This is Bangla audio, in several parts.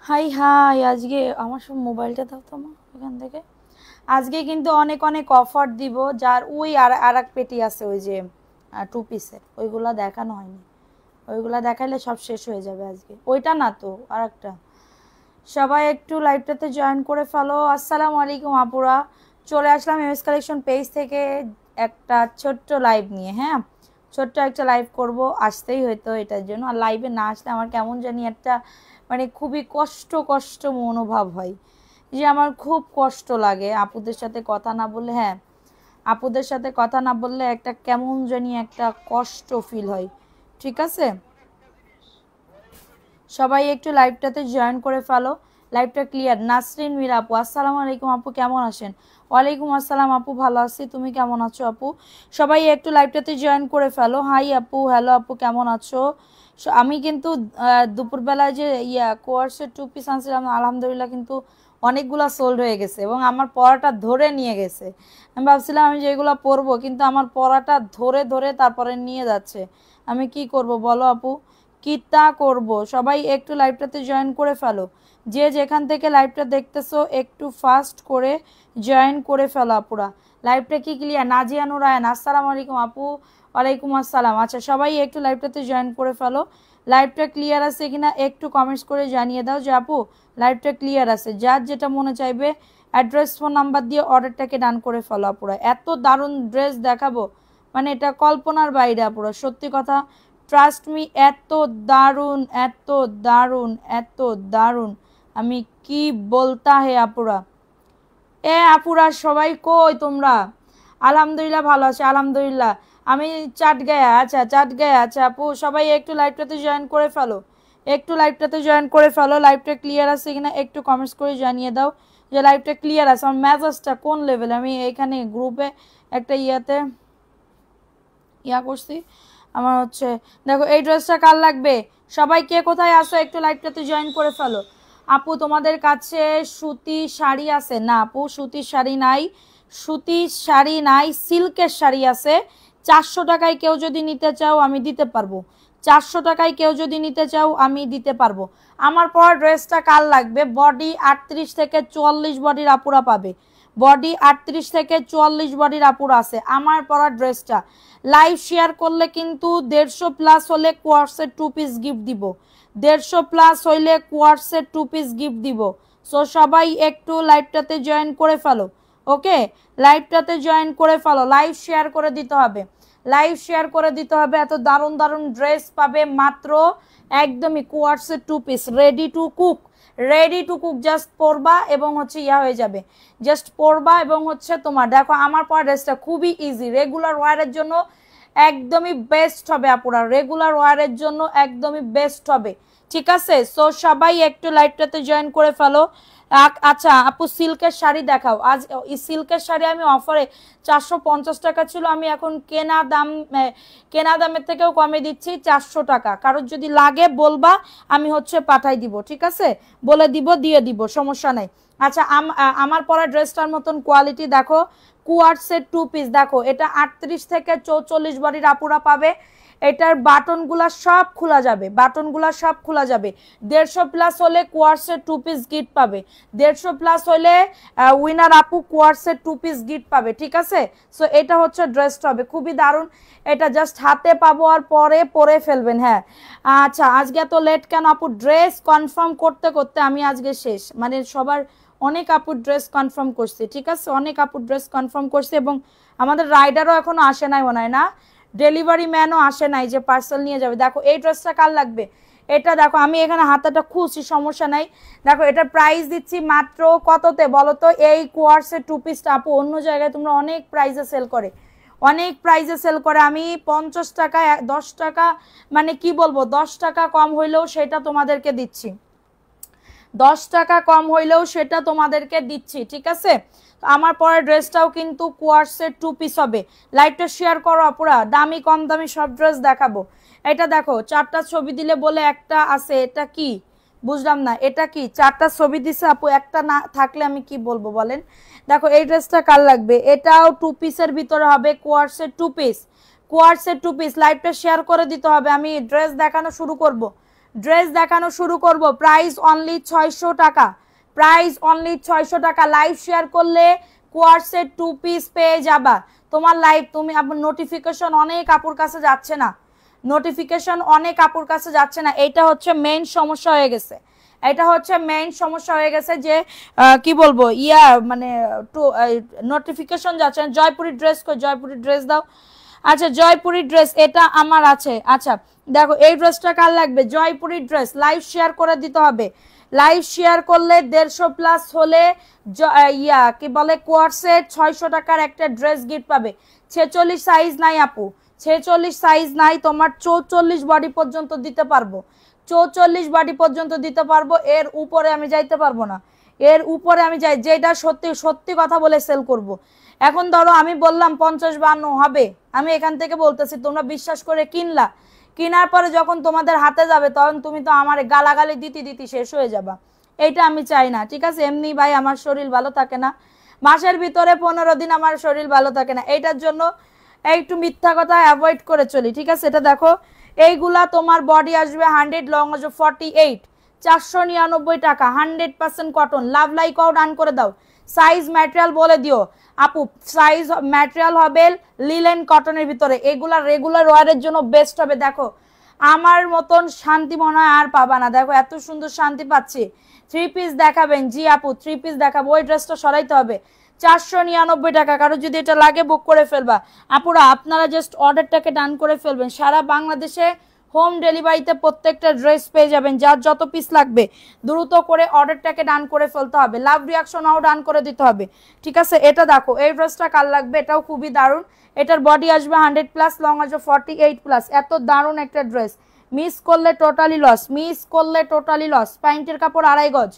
হাই হাই আজকে আমার সব মোবাইলটা দাও তো মা এখান থেকে। আজকে কিন্তু অনেক অনেক অফার দিব, যার ওই আর এক পেটি আছে ওই যে 2 পিসের, ওইগুলা দেখানো হয়নি। ওইগুলা দেখাইলে সব শেষ হয়ে যাবে আজকে। ওইটা না তো, আর একটা। সবাই একটু লাইভটাতে জয়েন করে ফেলো। আসসালামু আলাইকুম আপুরা, চলে আসলাম এমএস কালেকশন পেজ থেকে একটা ছোট্ট লাইভ নিয়ে। হ্যাঁ, ছোট্ট একটা লাইভ করব, আসতেই হয়তো এটার জন্য। আর লাইভে না আসলে আমার কেমন জানি একটা মানে খুবই কষ্ট কষ্ট মনোভাব হয়, যে আমার খুব কষ্ট লাগে আপুদের সাথে কথা না বললে। হ্যাঁ, আপুদের সাথে কথা না বললে একটা কেমন জানি একটা কষ্ট ফিল হয়। ঠিক আছে, সবাই একটু লাইভটাতে জয়েন করে ফেলো। লাইভটা ক্লিয়ার। নাসরিন মীরা আপু, আসসালামু আলাইকুম আপু, কেমন আছেন? ওয়ালাইকুম আসসালাম আপু, ভালো আছি, তুমি কেমন আছো আপু? সবাই একটু লাইভটাতে জয়েন করে ফেলো। হাই আপু, হ্যালো আপু, কেমন আছো? আমি কিন্তু দুপুরবেলায় যে কোয়ার্সের 2 পিস আনছিলাম, আলহামদুলিল্লাহ কিন্তু অনেকগুলা সোল্ড হয়ে গেছে এবং আমার পড়াটা ধরে নিয়ে গেছে। আমি ভাবছিলাম আমি যেগুলো পরবো, কিন্তু আমার পড়াটা ধরে ধরে তারপরে নিয়ে যাচ্ছে। আমি কি করব বলো আপু, কি তা করব। সবাই একটু লাইভটাতে জয়েন করে ফেলো। যে যেখান থেকে লাইভটা দেখতেছো একটু ফাস্ট করে জয়েন করে ফেলো আপুরা। লাইভটা কি ক্লিয়ার? নাজিয়া নুর আয়ান, আসসালামু আলাইকুম আপু। ওয়ালাইকুম আসসালাম। আচ্ছা, সবাই একটু লাইভটাতে জয়েন করে ফেলো। লাইভটা ক্লিয়ার আছে কিনা একটু কমেন্টস করে জানিয়ে দাও যে আপু লাইভটা ক্লিয়ার আছে। যার যেটা মনে চাইবে অ্যাড্রেস ফোন নাম্বার দিয়ে অর্ডারটাকে ডান করে ফেলো আপুরা। এত দারুণ ড্রেস দেখাবো, মানে এটা কল্পনার বাইরে আপুরা, সত্যি কথা। ট্রাস্ট মি, এত দারুণ এত দারুণ এত দারুণ, আমি কি বলতা হে আপুরা। আপুরা সবাই কই তোমরা? আলহামদুলিল্লাহ ভালো আছে, আলহামদুলিল্লাহ। আমি চাট গায়া, আচ্ছা চাট গায়া, আচ্ছা আপু সবাই একটু লাইভটাতে জয়েন করে ফেলো। একটু লাইভটাতে জয়েন করে ফেলো। লাইভটা ক্লিয়ার আছে কিনা একটু কমেন্টস করে জানিয়ে দাও যে লাইভটা ক্লিয়ার আছে। আমার মেজাজটা কোন লেভেল, আমি এখানে গ্রুপে একটা করছি। আমার হচ্ছে, দেখো এই ড্রেসটা কার লাগবে, সবাই কে কোথায় আসো একটু লাইভটাতে জয়েন করে ফেলো। আপু তোমাদের কাছে সুতি শাড়ি আছে? না আপু, সুতির শাড়ি নাই, সুতির শাড়ি নাই, সিল্কের শাড়ি আছে। 400 টাকায় কেউ যদি নিতে চাও আমি দিতে পারবো। 400 টাকায় কেউ যদি নিতে চাও আমি দিতে পারবো। আমার পরা ড্রেসটা কার লাগবে? বডি 38 থেকে 44 বডির আপুরা পাবে। বডি 38 থেকে 44 বডির আপুরা আছে। আমার পরা ড্রেসটা লাইভ শেয়ার করলে কিন্তু 150 প্লাস হলে কোয়ার্সের 2 পিস গিফট দিব। 150 প্লাস হইলে কোয়ার্সের 2 পিস গিফট দিব। সো সবাই একটু লাইভটাতে জয়েন করে ফেলো। ওকে, লাইভটাতে জয়েন করে ফেলো। লাইভ শেয়ার করে দিতে হবে, লাইভ শেয়ার করে দিতে হবে। এত দারুণ দারুণ ড্রেস পাবে মাত্র একদমই কোয়ার্সের 2 পিস, ready to cook. Ready to cook, just পরবা এবং হচ্ছে হয়ে যাবে। জাস্ট পরবা এবং হচ্ছে তোমার, দেখো আমার পরা ড্রেসটা খুবই ইজি, রেগুলার ওয়ারের জন্য একদমই বেস্ট হবে আপুরা, রেগুলার ওয়ারের জন্য একদমই বেস্ট হবে। ঠিক আছে, সো সবাই একটু লাইভটাতে জয়েন করে ফেলো। আচ্ছা আপু সিল্কের শাড়ি দেখাও। আজ এই সিল্কের শাড়ি আমি অফারে 450 টাকা ছিল, আমি এখন কেনা দামের থেকেও কমে দিচ্ছি 400 টাকা। কারোর যদি লাগে বলবা, আমি হচ্ছে পাঠাই দিব। ঠিক আছে, বলে দিব, দিয়ে দিব, সমস্যা নাই। আচ্ছা, আমার পরা ড্রেসটার মতন কোয়ালিটি দেখো, কুয়ার্সের 2 পিস দেখো, এটা 38 থেকে 44 বডির আপুরা পাবে। এটার বাটনগুলা সব খোলা যাবে, বাটনগুলা সব খোলা যাবে। 150 প্লাস হলে কোয়ার্সের 2 পিস গিফট পাবে। 150 প্লাস হলে উইনার আপু কোয়ার্সের 2 পিস গিফট পাবে। ঠিক আছে, সো এটা হচ্ছে ড্রেসটা হবে খুবই দারুণ। এটা জাস্ট হাতে পাবো আর পরে পরে ফেলবেন। হ্যাঁ, আচ্ছা আজকে এত লেট কেন আপু? ড্রেস কনফার্ম করতে করতে আমি আজকে শেষ, মানে সবার অনেক আপুর ড্রেস কনফার্ম করছি। ঠিক আছে, অনেক আপুর ড্রেস কনফার্ম করছি এবং আমাদের রাইডারও এখনো আসে নাই মনে হয়, না ডেলিভারি ম্যানও আসে নাই যে পার্সেল নিয়ে যাবে। দেখো এই ড্রেসটা কার লাগবে, এটা দেখো আমি এখানে হাতাটা খুলছি, সমস্যা নাই। দেখো এটার প্রাইস দিচ্ছি মাত্র কততে বলো তো? এই কোয়ার্সের 2 পিসটা আপু অন্য জায়গায় তোমরা অনেক প্রাইসে সেল করে, অনেক প্রাইসে সেল করে। আমি 50 টাকা 10 টাকা, মানে কি বলবো, 10 টাকা কম হইলেও সেটা তোমাদেরকে দিচ্ছি, 10 টাকা কম হইলেও সেটা তোমাদেরকে দিচ্ছি। ঠিক আছে, আমার পরের ড্রেসটাও কিন্তু কোয়ার্সের 2 পিস হবে। লাইভটা শেয়ার করো আপুরা, দামি কম দামি সব ড্রেস দেখাবো। এটা দেখো 4টা ছবি দিলে বলে একটা আছে, এটা কি বুঝলাম না, এটা কি 4টা ছবি দিছে আপু, একটা না থাকলে আমি কি বলবো বলেন। দেখো এই ড্রেসটা কার লাগবে, এটাও 2 পিসের ভিতরে হবে, কোয়ার্সের 2 পিস, কোয়ার্সের 2 পিস। লাইভটা শেয়ার করে দিতে হবে, আমি ড্রেস দেখানো শুরু করব। ড্রেস দেখানো শুরু করব। প্রাইস অনলি 600 টাকা, প্রাইস অনলি 600 টাকা। লাইভ শেয়ার করলে কোয়ার্সের 2 পিস পেয়ে যাবা। তোমার লাইভ তুমি নোটিফিকেশন অনেক আপুর কাছে যাচ্ছে না, নোটিফিকেশন অনেক আপুর কাছে যাচ্ছে না। এটা হচ্ছে মেইন সমস্যা হয়ে গেছে, এটা হচ্ছে মেইন সমস্যা হয়ে গেছে যে কি বলবো মানে নোটিফিকেশন যাচ্ছে না। জয়পুরি ড্রেস কই, জয়পুরি ড্রেস দাও। আচ্ছা জয়পুরি ড্রেস এটা আমার আছে। আচ্ছা দেখো এই ড্রেসটা কার লাগবে, জয়পুরি ড্রেস লাইভ শেয়ার করে দিতে হবে। লাইভ শেয়ার করলে 150 প্লাস হলে কি বলে কোয়ার্সে 600 টাকার একটা ড্রেস গিফট পাবে। 46 সাইজ নাই আপু, 46 সাইজ নাই, তোমার 44 বডি পর্যন্ত দিতে পারবো, 44 বডি পর্যন্ত দিতে পারবো। এর উপরে আমি যাইতে পারবো না, এর উপরে আমি যাই যেটা সত্যি সত্যি কথা বলে সেল করব। এখন ধরো আমি বললাম 50-52 হবে, আমি এখান থেকে বলতেছি, তোমরা বিশ্বাস করে কিনলা, কেনার পরে যখন তোমাদের হাতে যাবে তখন তুমি তো আমার গালাগালি দিতে দিতে শেষ হয়ে যাবা। এইটা আমি চাই না, ঠিক আছে। এমনি ভাই আমার শরীর ভালো থাকে না, মাসের ভিতরে 15 দিন আমার শরীর ভালো থাকে না, এইটার জন্য একটু মিথ্যা কথা অ্যাভয়েড করে চলি, ঠিক আছে। এটা দেখো এইগুলা তোমার বডি আসবে 100, লং আসবে 48, 499 টাকা, 100% কটন। লাভ লাইক আউট ডান করে দাও। সাইজ ম্যাটেরিয়াল বলে দিও আপু, সাইজ ম্যাটেরিয়াল হবে লিলেন কটনের ভিতরে, এগুলা রেগুলার ওয়ারের জন্য বেস্ট হবে। দেখো আমার মতন শান্তি মনে হয় আর পাবা না, দেখো এত সুন্দর শান্তি পাচ্ছি। 3 পিস দেখাবেন? জি আপু 3 পিস দেখাবো। ওই ড্রেসটা সরাইতে হবে, 499 টাকা। কারো যদি এটা লাগে বুক করে ফেলবা। আপুরা আপনারা জাস্ট অর্ডারটাকে ডান করে ফেলবেন। সারা বাংলাদেশে হোম ডেলিভারিতে প্রত্যেকটা ড্রেস পেয়ে যাবেন। যার যত পিস লাগবে দ্রুত করে অর্ডারটাকে ডান করে ফেলতে হবে, লাভ রিয়াকশনও ডান করে দিতে হবে, ঠিক আছে। এটা দেখো এই ড্রেসটা কার লাগবে, এটাও খুবই দারুণ। এটার বডি আসবে 100 প্লাস, লং আসবে 48 প্লাস। এত দারুণ একটা ড্রেস, মিস করলে টোটালি লস, মিস করলে টোটালি লস। প্যান্টের কাপড় 2.5 গজ,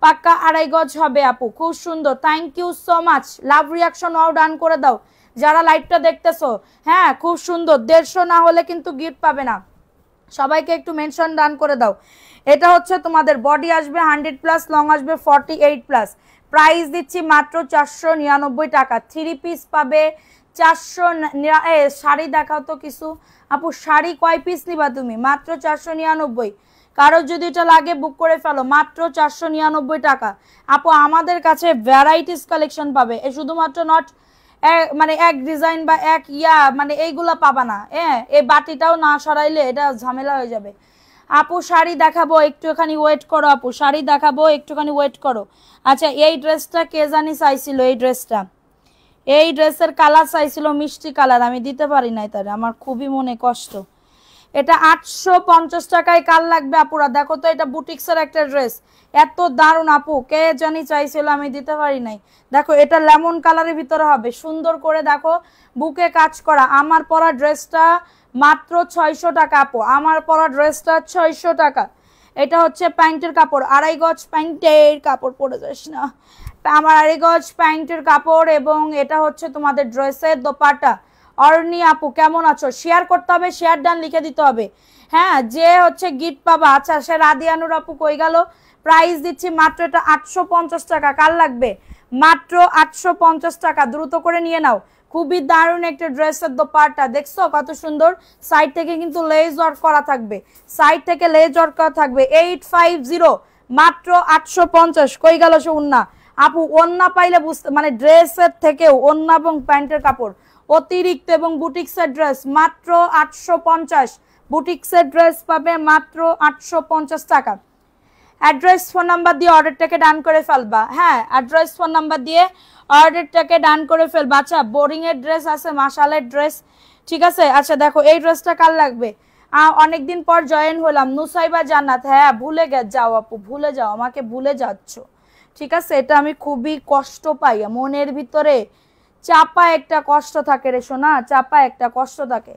পাক্কা 2.5 গজ হবে আপু, খুব সুন্দর। Thank you so much. Love reaction now done করে দাও যারা লাইভটা দেখতেছো। হ্যাঁ খুব সুন্দর, 150 না হলে কিন্তু গিফট পাবে না, সবাইকে একটু মেনশন ডান করে দাও। এটা হচ্ছে তোমাদের বডি আসবে 100 প্লাস, লং আসবে 48 প্লাস। প্রাইস দিচ্ছি মাত্র 499 টাকা। 3 পিস পাবে 400। শাড়ি দেখাও তো কিছু আপু, শাড়ি কয় পিস নিবা তুমি? মাত্র 499। কারো যদি এটা লাগে বুক করে ফেলো, মাত্র 499 টাকা। আপু আমাদের কাছে ভ্যারাইটিস কালেকশন পাবে, শুধুমাত্র নট মানে এক ডিজাইন বা এক মানে এইগুলা পাবা না। এই বাটিটাও না সরাইলে এটা ঝামেলা হয়ে যাবে। আপু শাড়ি দেখাবো, একটুখানি ওয়েট করো আপু, শাড়ি দেখাবো, একটুখানি ওয়েট করো। আচ্ছা এই ড্রেসটা কে জানি চাইছিল, এই ড্রেসটা, এই ড্রেসের কালার চাইছিল মিষ্টি কালার, আমি দিতে পারি নাই, তার আমার খুবই মনে কষ্ট। এটা 850 টাকায় কাল লাগবে আপুরা। দেখো তো এটা বুটিক্সের একটা ড্রেস, এত দারুণ আপু, কে জানি চাইছিল, আমি দিতে পারি নাই। দেখো এটা লেমন কালারের ভিতরে হবে, সুন্দর করে দেখো বুকে কাজ করা। আমার পরা ড্রেসটা মাত্র 600 টাকা আপু, আমার পরা ড্রেসটা 600 টাকা। এটা হচ্ছে প্যান্টের কাপড়, 2.5 গজ প্যান্টের কাপড়, পরে যাস না আমার, 2.5 গজ প্যান্টের কাপড়। এবং এটা হচ্ছে তোমাদের ড্রেসের দোপাট্টা। অর্নি আপু কেমন আছো? শেয়ার করতে হবে, শেয়ার ডান লিখে দিতে হবে। হ্যাঁ যে হচ্ছে গিফট পাবা। আচ্ছা সে রাদিয়ানুর আপু কই গেল? প্রাইস দিচ্ছি মাত্র এটা 850 টাকা। কার লাগবে? মাত্র 850 টাকা, দ্রুত করে নিয়ে নাও। খুবই দারুণ একটা ড্রেসের দোপাট্টা, দেখছো কত সুন্দর। সাইড থেকে কিন্তু লেজ ওয়ার্ক করা থাকবে, সাইড থেকে লেজ ওয়ার্ক করা থাকবে। 850, মাত্র 850। কই গেল সে ওন্না? আপু ওন্না পাইলে বুঝতে, মানে ড্রেসের থেকেও ওন্না এবং প্যান্টের কাপড় অতিরিক্ত। এবং বুটিক্সের ড্রেস মাত্র 850, বুটিক্সের ড্রেস পাবে মাত্র 850 টাকা। অ্যাড্রেস ফোন নাম্বার দিয়ে অর্ডারটাকে ডান করে ফেলবা। হ্যাঁ অ্যাড্রেস ফোন নাম্বার দিয়ে অর্ডারটাকে ডান করে ফেলবা। আচ্ছা বোরিং এর ড্রেস আছে, মাশালের ড্রেস, ঠিক আছে। আচ্ছা দেখো এই ড্রেসটা কার লাগবে? অনেকদিন পর জয়েন হলাম, নুসাইবা জান্নাত। হ্যাঁ ভুলে যাও আপু, ভুলে যাও, আমাকে ভুলে যাচ্ছ, ঠিক আছে। এটা আমি খুবই কষ্ট পাই, মনের ভিতরে চাপা একটা কষ্ট থাকে রে সোনা, চাপা একটা কষ্ট থাকে।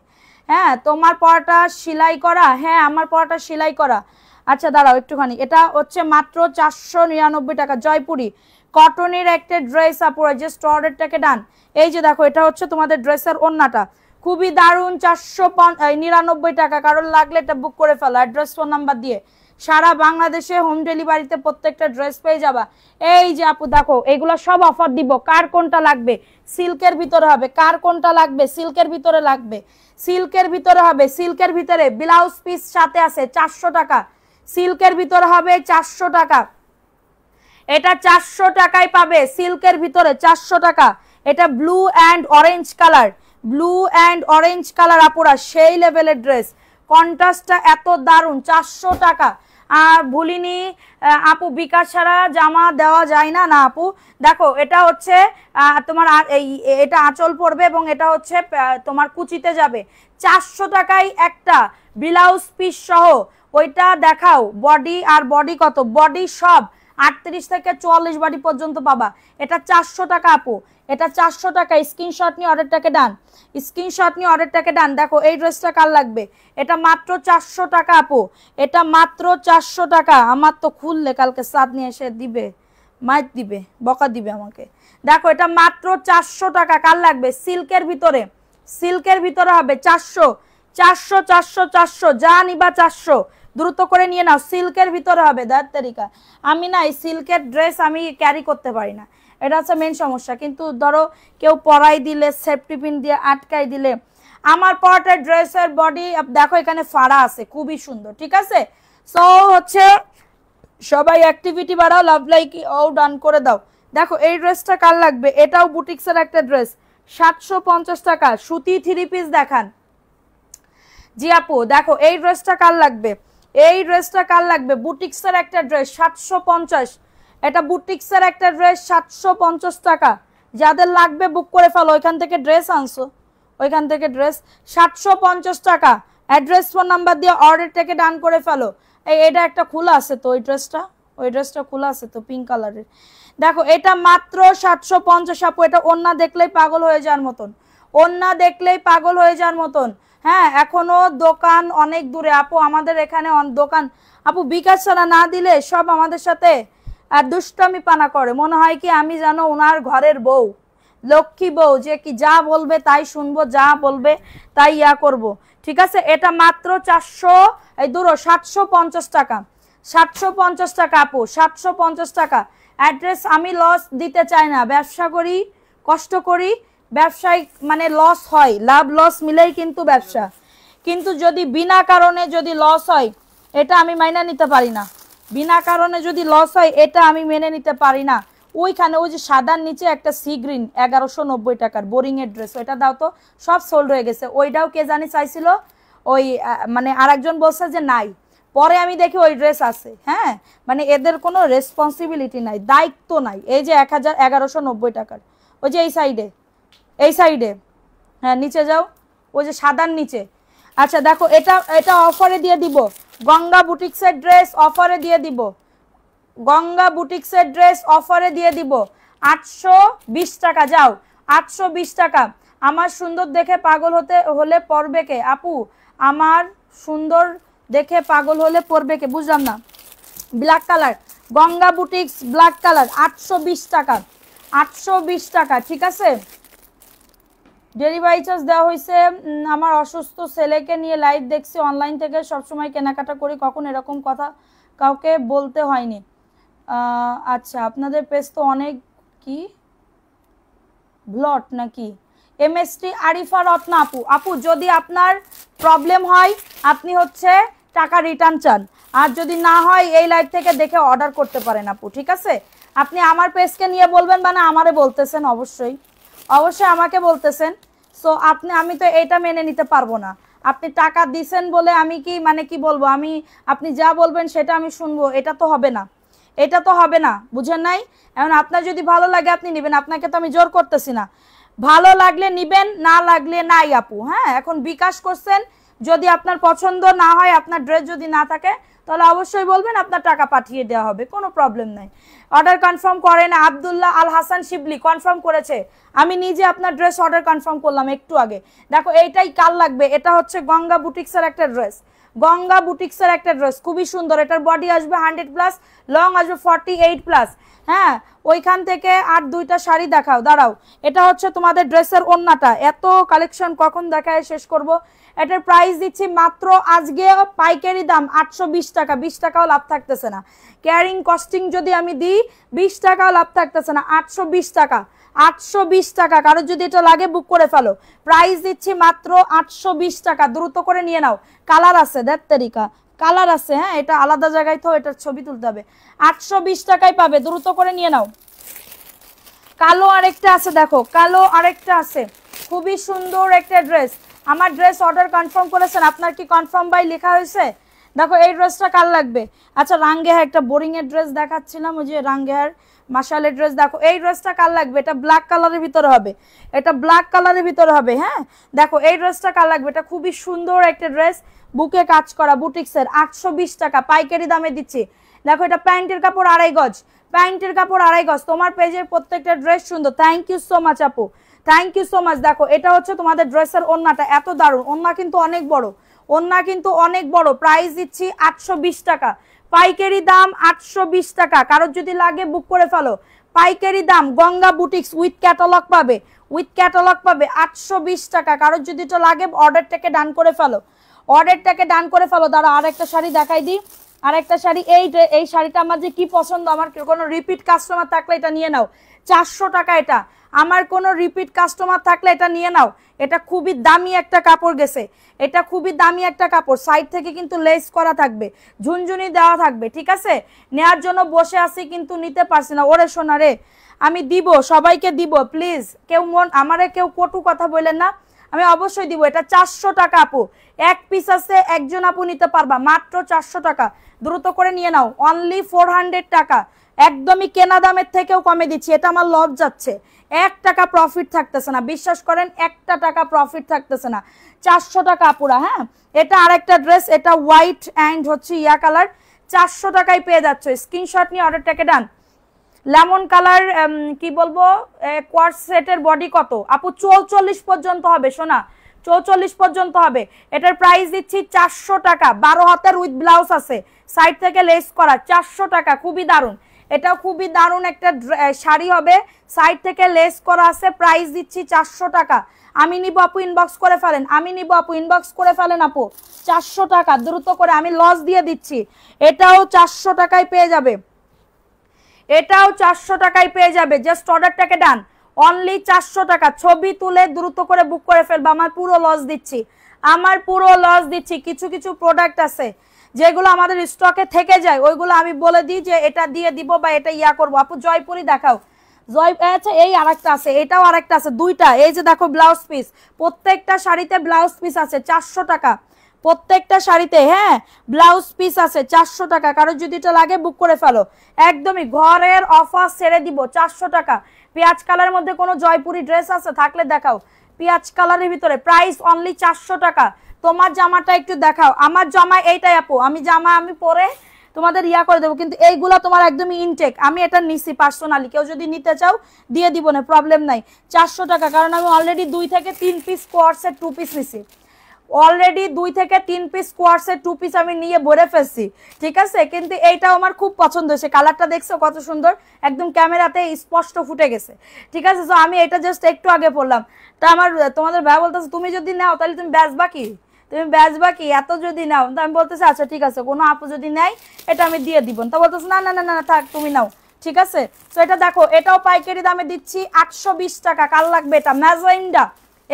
হ্যাঁ তোমার পরাটা সেলাই করা? হ্যাঁ আমার পরাটা সেলাই করা। আচ্ছা দাঁড়াও একটুখানি, এটা হচ্ছে মাত্র 499 টাকা। জয়পুরি কটনের একটা ড্রেস আপুরা, জাস্ট অর্ডারটাকে ডান। এই যে দেখো এটা হচ্ছে তোমাদের ড্রেসের ওন্নাটা, খুবই দারুণ। 499 টাকা। কারণ লাগলে এটা বুক করে ফেলো অ্যাড্রেস ফোন নাম্বার দিয়ে। সারা বাংলাদেশে হোম ডেলিভারিতে প্রত্যেকটা ড্রেস পেয়ে যাবা। এই যে আপু দেখো এগুলো সব অফার দিব। কার কোনটা লাগবে? সিল্কের ভিতরে হবে। কার কোনটা লাগবে? সিল্কের ভিতরে লাগবে, সিল্কের ভিতরে হবে। সিল্কের ভিতরে ব্লাউজ পিস সাথে আছে 400 টাকা। সিল্কের ভিতরে হবে 400 টাকা, এটা 400 টাকায় পাবে, সিল্কের ভিতরে 400 টাকা। এটা blue and orange colour, blue and orange colour আপুরা সেই লেভেলের ড্রেস, কন্ট্রাস্টটা এত দারুণ, 400 টাকা। আর ভুলিনি আপু বিকাশ ছাড়া জামা দেওয়া যায় না, না আপু দেখো এটা হচ্ছে তোমার এটা আঁচল পড়বে এবং এটা হচ্ছে তোমার কুচিতে যাবে, 400 টাকায় একটা ব্লাউজ পিস সহ। ওইটা দেখাও বডি, আর বডি কত, বডি সব 38 থেকে 44 বডি পর্যন্ত পাবা। এটা 400 টাকা আপু, এটা 400 টাকা। স্ক্রিনশট নিয়ে অর্ডারটাকে ডান, স্ক্রিনশট নিয়ে অর্ডারটাকে ডান। দেখো এই ড্রেসটা কার লাগবে, এটা মাত্র 400 টাকা আপু, এটা মাত্র 400 টাকা। আমার তো খুললে কালকে সাদ নিয়ে এসে দিবে, মাইক দিবে, বকা দিবে আমাকে। দেখো এটা মাত্র 400 টাকা, কার লাগবে, সিল্কের ভিতরে, সিল্কের ভিতরে হবে 400 400 400 400, যা নিবা 400, দ্রুত করে নিয়ে নাও। সিল্কের ভিতরে হবে, দাঁত তারিকা আমি না এই সিল্কের ড্রেস আমি ক্যারি করতে পারি না, এটা হচ্ছে মেন সমস্যা। কিন্তু ধরো কেউ পরাই দিলে, সেফটি পিন দিয়ে আটকাই দিলে। আমার পরাটা ড্রেসের বডি দেখো এখানে ফাড়া আছে, খুবই সুন্দর, ঠিক আছে। সো হচ্ছে সবাই অ্যাক্টিভিটি বাড়াও, লাভ লাইক ও ডান করে দাও। দেখো এই ড্রেসটা কার লাগবে, এটাও বুটিক্সের একটা ড্রেস, 750 টাকা। সুতি 3 পিস দেখান জি আপু। দেখো এই ড্রেসটা কার লাগবে, এই ড্রেসটা কার লাগবে, বুটিক্সের একটা ড্রেস 750, এটা বুটিক্সের একটা ড্রেস 750 টাকা। যাদের লাগবে বুক করে ফেলো, ওইখান থেকে ড্রেস আনছো, ওইখান থেকে ড্রেস 750 টাকা। অ্যাড্রেস ফোন নাম্বার দিয়ে অর্ডারটাকে ডান করে ফেলো। এটা একটা খোলা আছে তো, ওই ড্রেসটা খোলা আছে তো, পিঙ্ক কালারের। দেখো এটা মাত্র 750 আপু। এটা ওন্না দেখলেই পাগল হয়ে যাওয়ার মতন, ওন্না দেখলেই পাগল হয়ে যাওয়ার মতন। হ্যাঁ এখনো দোকান অনেক দূরে আপু, আমাদের এখানে দোকান আপু বিকাশ ছাড়া না দিলে সব আমাদের সাথে দুষ্টামি পানা করে, মনে হয় কি আমি জানো ওনার ঘরের বউ, লক্ষ্মী বউ, যে কি যা বলবে তাই শুনবো, যা বলবে তাই ইয়া করব, ঠিক আছে। এটা মাত্র 750 টাকা, 750 টাকা আপু, 750 টাকা। অ্যাড্রেস আমি লস দিতে চাই না, ব্যবসা করি, কষ্ট করি, ব্যবসায় মানে লস হয়, লাভ লস মিলেই কিন্তু ব্যবসা। কিন্তু যদি বিনা কারণে যদি লস হয়, এটা আমি মাইনা নিতে পারি না। বিনা কারণে যদি লস হয়, এটা আমি মেনে নিতে পারি না। ওইখানে ওই যে সাদার নিচে একটা সি গ্রিন 1190 টাকার বোরিং এর ড্রেস, ওইটা দাও তো, সব সোল্ড হয়ে গেছে। ওইটাও কে জানি চাইছিল, ওই মানে আরেকজন বলছে যে নাই, পরে আমি দেখি ওই ড্রেস আছে। হ্যাঁ মানে এদের কোনো রেসপন্সিবিলিটি নাই, দায়িত্ব নাই। এই যে 1190 টাকার, ওই যে এই সাইডে, এই সাইডে, হ্যাঁ নিচে যাও, ওই যে সাদার নিচে। আচ্ছা দেখো এটা অফারে দিয়ে দিব, গঙ্গা বুটিক্সের ড্রেস অফারে দিয়ে দিব, গঙ্গা বুটিক্সের ড্রেস অফারে দিয়ে দিব 820 টাকা। যাও 820 টাকা। আমার সুন্দর দেখে পাগল হলে পরবে কে আপু, আমার সুন্দর দেখে পাগল হলে পরবে কে, বুঝলাম না। Black colour, Ganga boutiques black colour 820 টাকা, 820 টাকা, ঠিক আছে। ডেলিভারি চার্জ দেওয়া হয়েছে। আমার অসুস্থ ছেলেকে নিয়ে লাইভ দেখছি, অনলাইন থেকে সবসময় কেনাকাটা করি, কখন এরকম কথা কাউকে বলতে হয়নি। আচ্ছা আপনাদের পেজ তো অনেক কি ব্লট নাকি, এমএসটি আরিফা রত্না আপু। আপু যদি আপনার প্রবলেম হয় আপনি হচ্ছে টাকা রিটার্ন চান, আর যদি না হয় এই লাইভ থেকে দেখে অর্ডার করতে পারেন আপু, ঠিক আছে। আপনি আমার পেজকে নিয়ে বলবেন, মানে আমারে বলতেছেন, অবশ্যই অবশ্যই আমাকে বলতেছেন। সো আমি তো এটা মেনে নিতে পারবো না। আপনি টাকা দিছেন বলে আমি কি মানে কি বলবো, আমি আপনি যা বলবেন সেটা আমি শুনবো, এটা তো হবে না, এটা তো হবে না, বুঝেন নাই। এখন আপনার যদি ভালো লাগে আপনি নেবেন, আপনাকে তো আমি জোর করতেছি না, ভালো লাগলে নিবেন, না লাগলে নাই আপু। হ্যাঁ এখন বিকাশ করছেন, যদি আপনার পছন্দ না হয়, আপনার ড্রেস যদি না থাকে, তাহলে অবশ্যই বলবেন, আপনার টাকা পাঠিয়ে দেওয়া হবে, কোনো প্রবলেম নাই। অর্ডার কনফার্ম করেন আব্দুল্লাহ আল হাসান শিবলি, কনফার্ম করেছে। আমি নিজে আপনার ড্রেস অর্ডার কনফার্ম করলাম একটু আগে। দেখো এইটাই কাল লাগবে, এটা হচ্ছে গঙ্গা বুটিক্সের একটা ড্রেস, গঙ্গা বুটিক্সের একটা ড্রেস, খুবই সুন্দর। এটার বডি আসবে 100+, লং আসবে 48+। হ্যাঁ ওইখান থেকে আর দুইটা শাড়ি দেখাও, দাঁড়াও। এটা হচ্ছে তোমাদের ড্রেসের ওন্নাটা, এত কালেকশন কখন দেখায় শেষ করব। এটার প্রাইস দিচ্ছি মাত্র আজকে পাইকারি দাম 820 টাকা, 20 টাকাও লাভ থাকতেছে না। ক্যারিং কস্টিং যদি আমি দিই 20 টাকাও লাভ থাকতেছে না, 820 টাকা, 820 টাকা। কারো যদি এটা লাগে বুক করে ফেলো, প্রাইস দিচ্ছি মাত্র 820 টাকা, দ্রুত করে নিয়ে নাও। কালার আছে, দেখ তারিকা কালার আছে, হ্যাঁ এটা আলাদা জায়গায় তো এটার ছবি তুলতে হবে। 820 টাকায় পাবে, দ্রুত করে নিয়ে নাও। কালো আরেকটা আছে, দেখো কালো আরেকটা আছে, খুবই সুন্দর একটা ড্রেস। আমার ড্রেস অর্ডার কনফার্ম করেছেন, আপনার কি কনফার্ম বাই লেখা হয়েছে? দেখো এই ড্রেসটা কার লাগবে? আচ্ছা রাঙ্গে হ্যাঁ একটা বোরিং এর ড্রেস দেখাচ্ছিলাম, ওই যে রাঙ্গে হ্যার মাশালের ড্রেস। দেখো এই ড্রেসটা কার লাগবে? এটা ব্ল্যাক কালারের ভিতরে হবে, এটা ব্ল্যাক কালারের ভিতরে হবে। হ্যাঁ দেখো এই ড্রেসটা কার লাগবে? এটা খুবই সুন্দর একটা ড্রেস, বুকে কাজ করা বুটিক্সের, 820 টাকা পাইকারি দামে দিচ্ছি। দেখো এটা প্যান্টের কাপড় 2.5 গজ, প্যান্টের কাপড় 2.5 গজ। তোমার পেজের প্রত্যেকটা ড্রেস সুন্দর, থ্যাংক ইউ সো মাচ আপু, থ্যাংক ইউ সো মাচ। দেখো এটা হচ্ছে তোমাদের ড্রেসের ওন্নাটা, এত দারুণ ওন্না, কিন্তু অনেক বড় ওন্না, কিন্তু অনেক বড়। প্রাইস দিচ্ছি 820 টাকা পাইকারি দাম, 820 টাকা। কারোর যদি লাগে বুক করে ফেলো, পাইকারি দাম। গঙ্গা বুটিক্স উইথ ক্যাটালগ পাবে, উইথ ক্যাটালগ পাবে 820 টাকা। কারোর যদি তো লাগে অর্ডারটাকে ডান করে ফেলো, অর্ডারটাকে ডান করে ফেলো। দাঁড়া আরেকটা শাড়ি দেখাই দিই, আরেকটা শাড়ি। এই শাড়িটা আমার যে কি পছন্দ, আমার কোনো রিপিট কাস্টমার থাকলে এটা নিয়ে নাও, 400 টাকা এটা। আমার কোনো রিপিট কাস্টমার থাকলে এটা নিয়ে নাও, এটা খুবই দামি একটা কাপড় গেছে, এটা খুবই দামি একটা কাপড়। সাইড থেকে কিন্তু লেস করা থাকবে, ঝুনঝুনি দেওয়া থাকবে, ঠিক আছে? নেওয়ার জন্য বসে আছি কিন্তু নিতে পারছি না। ওরে সোনা রে, আমি দিব, সবাইকে দিব, প্লিজ কেউ আমারে কেউ কটু কথা বললেন না, আমি অবশ্যই দিব। এটা 400 টাকা আপু, এক পিস আছে, একজন আপু নিতে পারবা, মাত্র 400 টাকা। দ্রুত করে নিয়ে নাও, অনলি 400 টাকা, একদমই কেনা দামের থেকেও কমে দিচ্ছি। এটা আমার লস যাচ্ছে, 1 টাকা প্রফিট থাকতেছে না, বিশ্বাস করেন 1 টাকা প্রফিট থাকতেছে না। 400 টাকা আপুরা। হ্যাঁ এটা আরেকটা ড্রেস, এটা হোয়াইট অ্যান্ড হচ্ছে ইয়া কালার, 400 টাকায় পেয়ে যাচ্ছে। স্ক্রিনশট নিয়ে অর্ডারটাকে ডান। লেমন কালার, কি বলবো, কোয়ার্ট সেটের বডি কত আপু? 44 পর্যন্ত হবে সোনা, 44 পর্যন্ত হবে। এটার প্রাইস দিচ্ছি 400 টাকা, 12 হাতের উইথ ব্লাউজ আছে, সাইড থেকে লেস করা, 400 টাকা। খুবই দারুণ, এটা খুবই দারুণ একটা শাড়ি হবে, সাইড থেকে লেস করা আছে। প্রাইস দিচ্ছি 400 টাকা। আমি নিব আপু, ইনবক্স করে ফেলেন, আমি নিব আপু, ইনবক্স করে ফেলেন আপু। 400 টাকা, দ্রুত করে, আমি লস দিয়ে দিচ্ছি। এটাও 400 টাকায় পেয়ে যাবে, এটাও 400 টাকায় পেয়ে যাবে। জাস্ট অর্ডারটাকে ডান, অনলি 400 টাকা। ছবি তুলে দ্রুত করে বুক করে ফেলবা, আমার পুরো লস দিচ্ছি, আমার পুরো লস দিচ্ছি। কিছু কিছু প্রোডাক্ট আছে যেগুলো আমাদের স্টকে থেকে যায়, ওইগুলো আমি বলে দিই যে এটা দিয়ে দিব বা এটা ইয়া করবো। আপু জয়পুরি দেখাও, আচ্ছা এই আরেকটা আছে, এটাও আরেকটা আছে, দুইটা। এই যে দেখো ব্লাউজ পিস, প্রত্যেকটা শাড়িতে ব্লাউজ পিস আছে, 400 টাকা প্রত্যেকটা শাড়িতে। হ্যাঁ ব্লাউজ পিস আছে, 400 টাকা। কারোর যদি এটা লাগে বুক করে ফেলো, একদমই ঘরের অফার ছেড়ে দিব, 400 টাকা। পেঁয়াজ কালারের মধ্যে কোনো জয়পুরি ড্রেস আছে থাকলে দেখাও, পেঁয়াজ কালারের ভিতরে, প্রাইস অনলি 400 টাকা। তোমার জামাটা একটু দেখাও, আমার জামা এইটাই আপু, আমি জামা আমি পরে তোমাদের ইয়া করে দেবো, কিন্তু এইগুলা তোমার একদমই ইনটেক, আমি এটা নিছি পার্সোনালি, কেউ যদি নিতে চাও দিয়ে দিব না, প্রবলেম নাই। 400 টাকা, কারণ আমি অলরেডি 2 থেকে 3 পিস কোয়ার্সের 2 পিস নিছি, অলরেডি 2 থেকে 3 পিস কোয়ার্সের 2 পিস আমি নিয়ে ভরে ফেলছি, ঠিক আছে? কিন্তু এইটাও আমার খুব পছন্দ হয়েছে, কালারটা দেখছো কত সুন্দর, একদম ক্যামেরাতে স্পষ্ট ফুটে গেছে, ঠিক আছে? তো আমি এটা জাস্ট একটু আগে পড়লাম, তা আমার তোমাদের ভাই বলতেছে তুমি যদি নাও তাহলে তুমি বেচবা কি, তুমি বেচবা কি এত যদি নাও? তো আমি বলতেছি আচ্ছা ঠিক আছে, কোনো আপু যদি নেয় এটা আমি দিয়ে দিব। তা বলতেছে না না না না থাক তুমি নাও, ঠিক আছে? তো এটা দেখো, এটাও পাইকারি দামে দিচ্ছি 820 টাকা। কাল লাগবে এটা ম্যাজেন্ডা,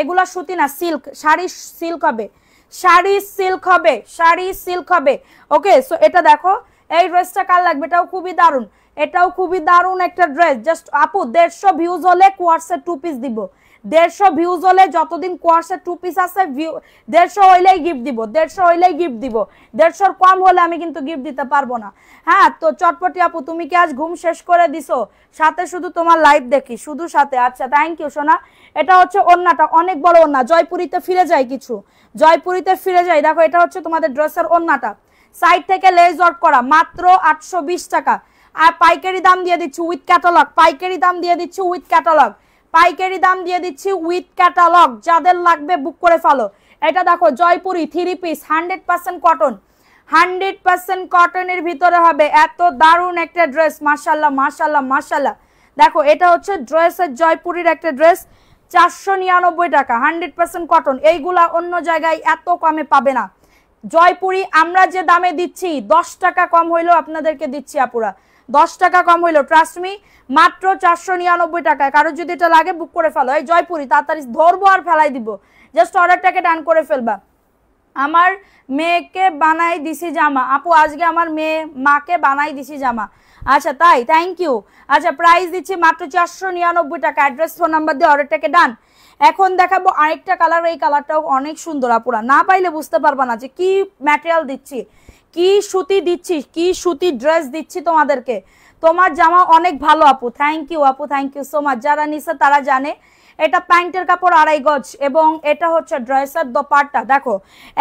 এগুলা সুতি না, সিল্ক, শাড়ি সিল্ক হবে, শাড়ি সিল্ক হবে, শাড়ি সিল্ক হবে। ওকে সো এটা দেখো, এই ড্রেসটা কার লাগবে? এটাও খুবই দারুণ, এটাও খুবই দারুণ একটা ড্রেস। জাস্ট আপু 150 ভিউজ হলে কোয়ার্সের 2 পিস দিব, 150 ভিউজ হলে, যতদিন কোয়ার্সের 2 পিস আছে 150 হইলেই গিফট দিব, 150 হইলেই গিফট দিব, 150 কম হলে আমি কিন্তু গিফট দিতে পারবো না। হ্যাঁ তো চটপটি আপু, তুমি কি আজ ঘুম শেষ করে দিছো? সাথে শুধু তোমার লাইভ দেখি, শুধু সাথে, আচ্ছা থ্যাংক ইউ সোনা। এটা হচ্ছে ওন্নাটা, অনেক বড় ওন্না, জয়পুরিতে ফিরে যায় কিছু, জয়পুরিতে ফিরে যায়। দেখো এটা হচ্ছে তোমাদের ড্রেসের ওন্নাটা, সাইড থেকে লেস ওয়ার্ক করা, মাত্র 820 টাকা। আর পাইকারি দাম দিয়ে দিচ্ছি উইথ ক্যাটালগ, পাইকারি দাম দিয়ে দিচ্ছি উইথ ক্যাটালগ, পাইকারি দাম দিয়ে দিচ্ছি উইথ ক্যাটালগ। যাদের লাগবে বুক করে ফেলো। এটা দেখো জয়পুরি 3 পিস, 100% কটন, 100% কটনের ভিতরে হবে, এত দারুণ একটা ড্রেস, মাশাআল্লাহ মাশাআল্লাহ মাশাআল্লাহ। দেখো এটা হচ্ছে ড্রেসের জয়পুরির একটা ড্রেস, 499 টাকা, 100% কটন। এইগুলা অন্য জায়গায় এত কমে পাবে না। জয়পুরি আমরা যে দামে দিচ্ছি 10 টাকা কম হইলেও আপনাদেরকে দিচ্ছি আপুরা, 10 টাকা কম হইলো, ট্রাস্ট মি, মাত্র 499 টাকায়। কারো যদি এটা লাগে বুক করে ফেলো। এই জয়পুরি তাড়াতাড়ি ধরবো আর ফেলাই দিব, জাস্ট অর্ডারটাকে ডান করে ফেলবা। আমার মেয়েকে বানাই দিছি জামা। আপু আজকে আমার মাকে বানাই দিছি জামা। আচ্ছা তাই, থ্যাংক ইউ। আচ্ছা প্রাইস দিচ্ছি মাত্র 499 টাকা। অ্যাড্রেস ফোন নাম্বার দিয়ে অর্ডারটাকে ডান। এখন দেখাবো আরেকটা কালার, এই কালারটাও অনেক সুন্দর আপুরা, না পাইলে বুঝতে পারবা না যে কি ম্যাটেরিয়াল দিচ্ছি, কি সুতি দিচ্ছি, কি সুতি ড্রেস দিচ্ছি তোমাদেরকে। তোমার জামা অনেক ভালো আপু, থ্যাংক ইউ আপু, থ্যাংক ইউ সো মাচ। যারা নিছে তারা জানে এটা প্যান্টের কাপড় 2.5 গজ এবং এটা হচ্ছে ড্রেসের দোপাট্টা। দেখো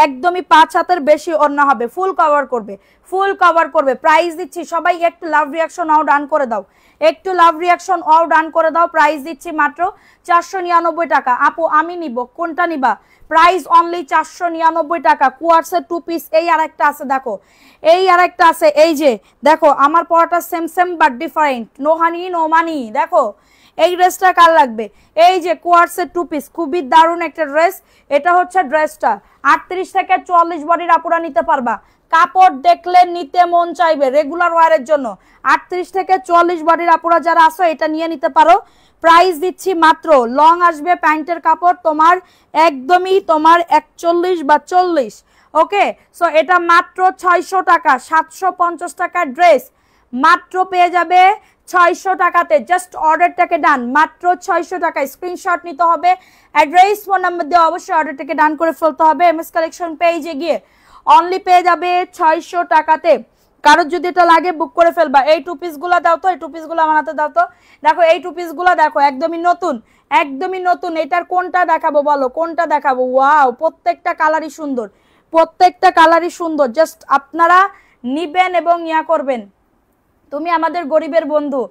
একদমই 5 হাতের বেশি ওড়না হবে, ফুল কভার করবে, ফুল কভার করবে। প্রাইস দিচ্ছি, সবাই একটু লাভ রিয়াকশন অল ডান করে দাও, একটু লাভ রিয়াকশন অল ডান করে দাও। প্রাইস দিচ্ছি মাত্র 499 টাকা। আপু আমি নিব, কোনটা নিবা? প্রাইস অনলি 499 টাকা। কুয়ার্সের 2 পিস। এই আরেকটা আছে দেখো, এই আরেকটা আছে, এই যে দেখো আমার পরাটা same same but different, no honey no money. দেখো এই ড্রেসটা কার লাগবে? এই যে কোয়ার্সের 2 পিস, খুবই দারুণ একটা ড্রেস। এটা হচ্ছে ড্রেসটা 38 থেকে 44 বডির আপুরা নিতে পারবা। কাপড় দেখলে নিতে মন চাইবে, রেগুলার ওয়ারের জন্য। 38 থেকে 44 বডির আপুরা যারা আসো এটা নিয়ে নিতে পারো। প্রাইস দিচ্ছি মাত্র, লং আসবে প্যান্টের কাপড় তোমার একদমই তোমার 41 বা 40। ওকে, সো এটা মাত্র 600 টাকা, 750 টাকার ড্রেস মাত্র পেয়ে যাবে 600 টাকাতে। জাস্ট অর্ডারটাকে ডান, মাত্র 600 টাকা। স্ক্রিনশট নিতে হবে, অ্যাড্রেস ফোন নাম্বার দিয়ে অবশ্যই অর্ডারটাকে ডান করে ফেলতে হবে। এমএস কালেকশন পেজে গিয়ে অনলি পেয়ে যাবে 600 টাকাতে। কারোর যদি এটা লাগে বুক করে ফেলবা। এই 2 পিসগুলো দাও তো, এই 2 পিসগুলো আমার হাতে দাও তো। দেখো এই 2 পিসগুলো দেখো একদমই নতুন, একদমই নতুন। এটার কোনটা দেখাবো বলো, কোনটা দেখাবো? ওয়াও, প্রত্যেকটা কালারই সুন্দর, প্রত্যেকটা কালারই সুন্দর। জাস্ট আপনারা নিবেন এবং ইয়া করবেন। তুমি আমাদের গরিবের বন্ধু,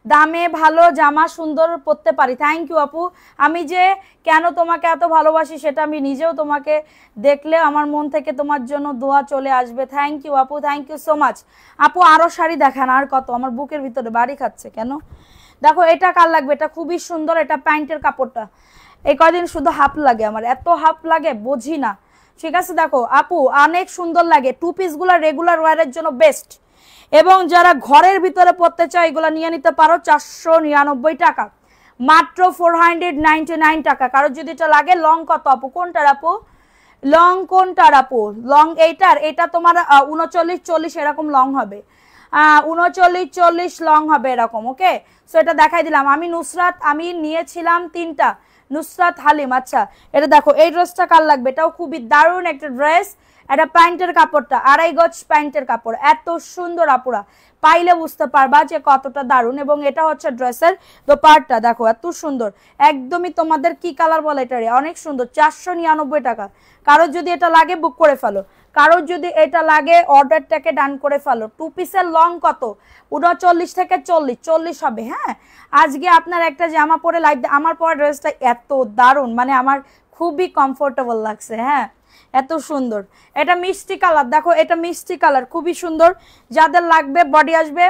দামে ভালো, জামা সুন্দর পরতে পারি। থ্যাংক ইউ আপু। আমি যে কেন তোমাকে এত ভালোবাসি সেটা আমি নিজেও তোমাকে দেখলে আমার মন থেকে তোমার জন্য দোয়া চলে আসবে। থ্যাংক ইউ আপু, থ্যাংক ইউ সো মাচ। আপু আরো শাড়ি দেখান, আর কত? আমার বুকের ভিতরে বাড়ি খাচ্ছে কেন? দেখো এটা কার লাগবে? এটা খুবই সুন্দর, এটা প্যান্টের কাপড়টা। এই কয়দিন শুধু হাফ লাগে, আমার এত হাফ লাগে বুঝি না। ঠিক আছে দেখো আপু অনেক সুন্দর লাগে। 2 পিসগুলো রেগুলার ওয়ারের জন্য বেস্ট, এবং যারা ঘরের ভিতরে পড়তে চায় এগুলো নিয়ে নিতে পারো 499 টাকা, মাত্র 499 টাকা। কারো যদি এটা লাগে, লং কত আপু? কোনটার আপু? লং কোনটার আপু? লং এইটার, এটা তোমার 39 40 এরকম লং হবে, 39 40 লং হবে এরকম। ওকে, সো এটা দেখাই দিলাম। আমি নুসরাত, আমি নিয়েছিলাম 3টা, নুসরাত হালিম। আচ্ছা এটা দেখো, এই ড্রেসটা কার লাগবে? এটাও খুবই দারুণ একটা ড্রেস। এটা প্যান্টের কাপড়টা 2.5 গজ প্যান্টের কাপড়, এত সুন্দর আপুরা, পাইলে বুঝতে পারবা যে কতটা দারুণ। এবং এটা হচ্ছে ড্রেসের দোপাট্টা, দেখো এত সুন্দর, একদমই তোমাদের কি কালার বলে এটারে, অনেক সুন্দর। 499 টাকা। কারোর যদি এটা লাগে বুক করে ফেলো, কারোর যদি এটা লাগে অর্ডারটাকে ডান করে ফেলো। 2 পিসের লং কত? 39 থেকে 40, 40 হবে। হ্যাঁ, আজকে আপনার একটা জামা পরে লাইভ, আমার পরা ড্রেসটা এত দারুণ, মানে আমার খুবই কমফোর্টেবল লাগছে। হ্যাঁ, এত সুন্দর। এটা মিষ্টি কালার, দেখো এটা মিষ্টি কালার, খুবই সুন্দর। যাদের লাগবে বডি আসবে।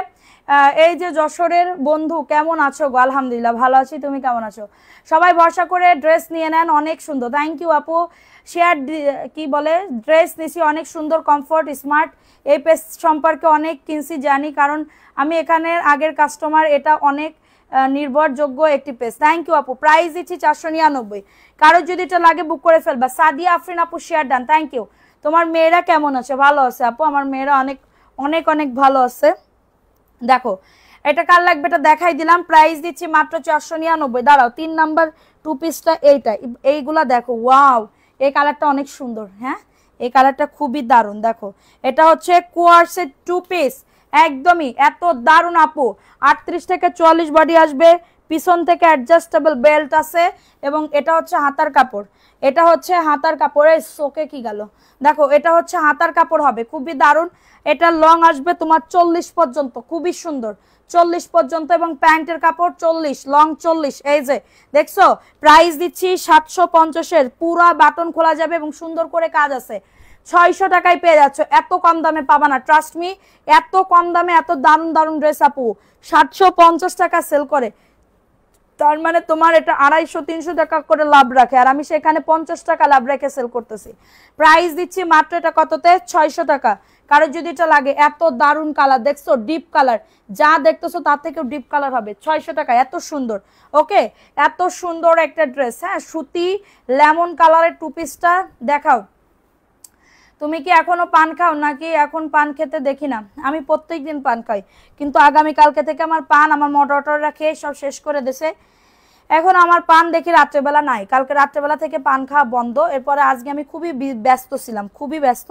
এই যে যশোরের বন্ধু কেমন আছো গো? আলহামদুলিল্লাহ ভালো আছি, তুমি কেমন আছো? সবাই ভরসা করে ড্রেস নিয়ে নেন, অনেক সুন্দর। থ্যাংক ইউ আপু। শেয়ার কি বলে, ড্রেস নিছি অনেক সুন্দর, কমফোর্ট, স্মার্ট। এই পেজ সম্পর্কে অনেক কিনছি জানি, কারণ আমি এখানের আগের কাস্টমার। এটা অনেক নির্ভরযোগ্য একটি পেজ। থ্যাংক ইউ আপু। প্রাইস দিচ্ছি 499। কারো যদি এটা লাগে বুক করে ফেলবা। সাদিয়া আফরিন আপু শেয়ার ডান, থ্যাংক ইউ। তোমার মেয়েরা কেমন আছে? ভালো আছে আপু, আমার মেয়েরা অনেক অনেক অনেক ভালো আছে। দেখো এটা কার লাগবে এটা দেখাই দিলাম। প্রাইস দিচ্ছি মাত্র 499। দাঁড়াও, 3 নাম্বার 2 পিসটা এইটা, এইগুলা দেখো, ওয়াও এই কালারটা অনেক সুন্দর। হ্যাঁ, এই কালারটা খুবই দারুণ। দেখো এটা হচ্ছে কোয়ার্সের 2 পিস, একদমই এত দারুণ আপু। 38 থেকে 44 বডি আসবে, পিছন থেকে অ্যাডজাস্টেবল বেল্ট আছে, এবং এটা হচ্ছে হাতার কাপড়। এটা হচ্ছে হাতার কাপড়ের সোকে কি গেল, দেখো এটা হচ্ছে হাতার কাপড় হবে, খুবই দারুণ। এটা লং আসবে তোমার 40 পর্যন্ত, খুবই সুন্দর, 40 পর্যন্ত। এবং প্যান্টের কাপড় 40, লং 40। এই যে দেখছো, প্রাইস দিচ্ছি 750-এর, পুরা বাটন খোলা যাবে এবং সুন্দর করে কাজ আছে। 600 টাকায় পেয়ে যাচ্ছ, এত কম দামে পাবা না, ট্রাস্ট মি। এত কম দামে এত দারুণ দারুণ ড্রেস আপু 750 টাকা সেল করে, তার মানে তোমার এটা 250-300 টাকা করে লাভ রাখে, আর আমি সেখানে 50 টাকা লাভ রেখে সেল করতেছি। প্রাইস দিচ্ছি মাত্র এটা কততে? 600 টাকা। কারো যদি এটা লাগে, এত দারুণ কালার, দেখছো ডিপ কালার, যা দেখতেছো তার থেকেও ডিপ কালার হবে। 600 টাকা, এত সুন্দর। ওকে, এত সুন্দর একটা ড্রেস। হ্যাঁ, সুতি লেমন কালারের 2 পিসটা দেখাও। তুমি কি এখনো পান খাও নাকি? এখন পান খেতে দেখি না, আমি প্রত্যেকদিন পান খাই, কিন্তু আগামী কালকে থেকে আমার পান আমার মোটররা খেয়ে সব শেষ করে দিছে। এখন আমার পান দেখি রাত্রেবেলা নাই, কালকে রাত্রেবেলা থেকে পান খাওয়া বন্ধ। এরপরে আজকে আমি খুবই ব্যস্ত ছিলাম, খুবই ব্যস্ত,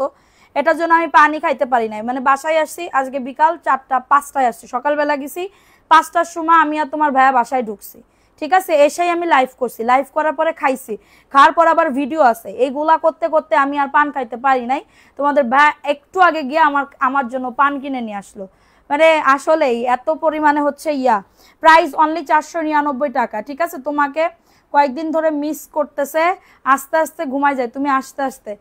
এটার জন্য আমি পানি খাইতে পারি নাই। মানে বাসায় আসছি আজকে বিকাল 4টা 5টায় আসছি, সকালবেলা গেছি 5টার সময় আমি আর তোমার ভাইয়া বাসায় ঢুকছি, ঠিক আছে? এসেই আমি লাইভ করছি, লাইভ করার পরে খাইছি, খাওয়ার পর আবার ভিডিও আছে, এইগুলা করতে করতে আমি আর পান খাইতে পারি নাই। তোমাদের ভাইয়া একটু আগে গিয়ে আমার জন্য পান কিনে নিয়ে আসলো। মানে আসলেই এত পরিমাণে হচ্ছে প্রাইস অনলি 499 টাকা, ঠিক আছে? তোমাকে কয়েকদিন ধরে মিস করতেছে, আস্তে আস্তে ঘুমাই যায় তুমি আস্তে আস্তে।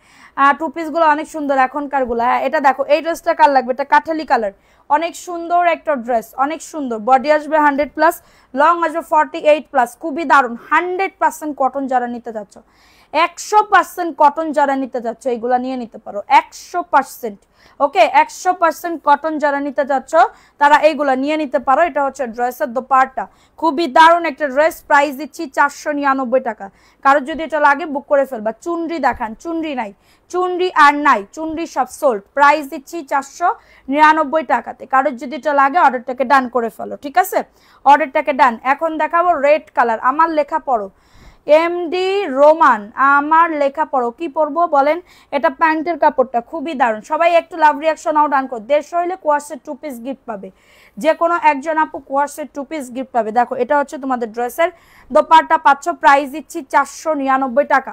টু পিসগুলো অনেক সুন্দর এখনকার গুলো। হ্যাঁ, এটা দেখো, এই ড্রেসটা কার লাগবে? এটা কাঠালি কালার, অনেক সুন্দর একটা ড্রেস, অনেক সুন্দর। বডি আসবে 100+, লং আসবে 48+, খুবই দারুণ। 100% কটন যারা নিতে যাচ্ছ, 100% কটন যারা নিতে যাচ্ছ এইগুলা নিয়ে নিতে পারো, 100%। ওকে, 100% কটন যারা নিতে যাচ্ছ তারা এইগুলা নিয়ে নিতে পারো। এটা হচ্ছে ড্রেসের দোপাট্টা, খুবই দারুণ একটা ড্রেস, প্রাইস দিচ্ছি 499 টাকা। কারো যদি এটা লাগে বুক করে ফেলবা। চুনরি দেখান, চুনরি নাই, চুনরি আর নাই, চুনরি সব সোল্ড। প্রাইস দিচ্ছি 499 টাকাতে। কারোর যদি এটা লাগে অর্ডারটাকে ডান করে ফেলো, ঠিক আছে? অর্ডারটাকে ডান। এখন দেখাবো রেড কালার। আমার লেখা পড়ো, এমডি রোমান, আমার লেখা পড়ো। কি পড়বো বলেন? এটা প্যান্টের কাপড়টা খুবই দারুণ। সবাই একটু লাভ রিয়াকশন আউট ডান করো। 150 হইলে কোয়ার্সের 2 পিস গিফট পাবে, যে কোনো একজন আপু কোয়ার্সের 2 পিস গিফট পাবে। দেখো, এটা হচ্ছে তোমাদের ড্রেসের দোপাট্টা পাচ্ছ, প্রাইস দিচ্ছি 499 টাকা।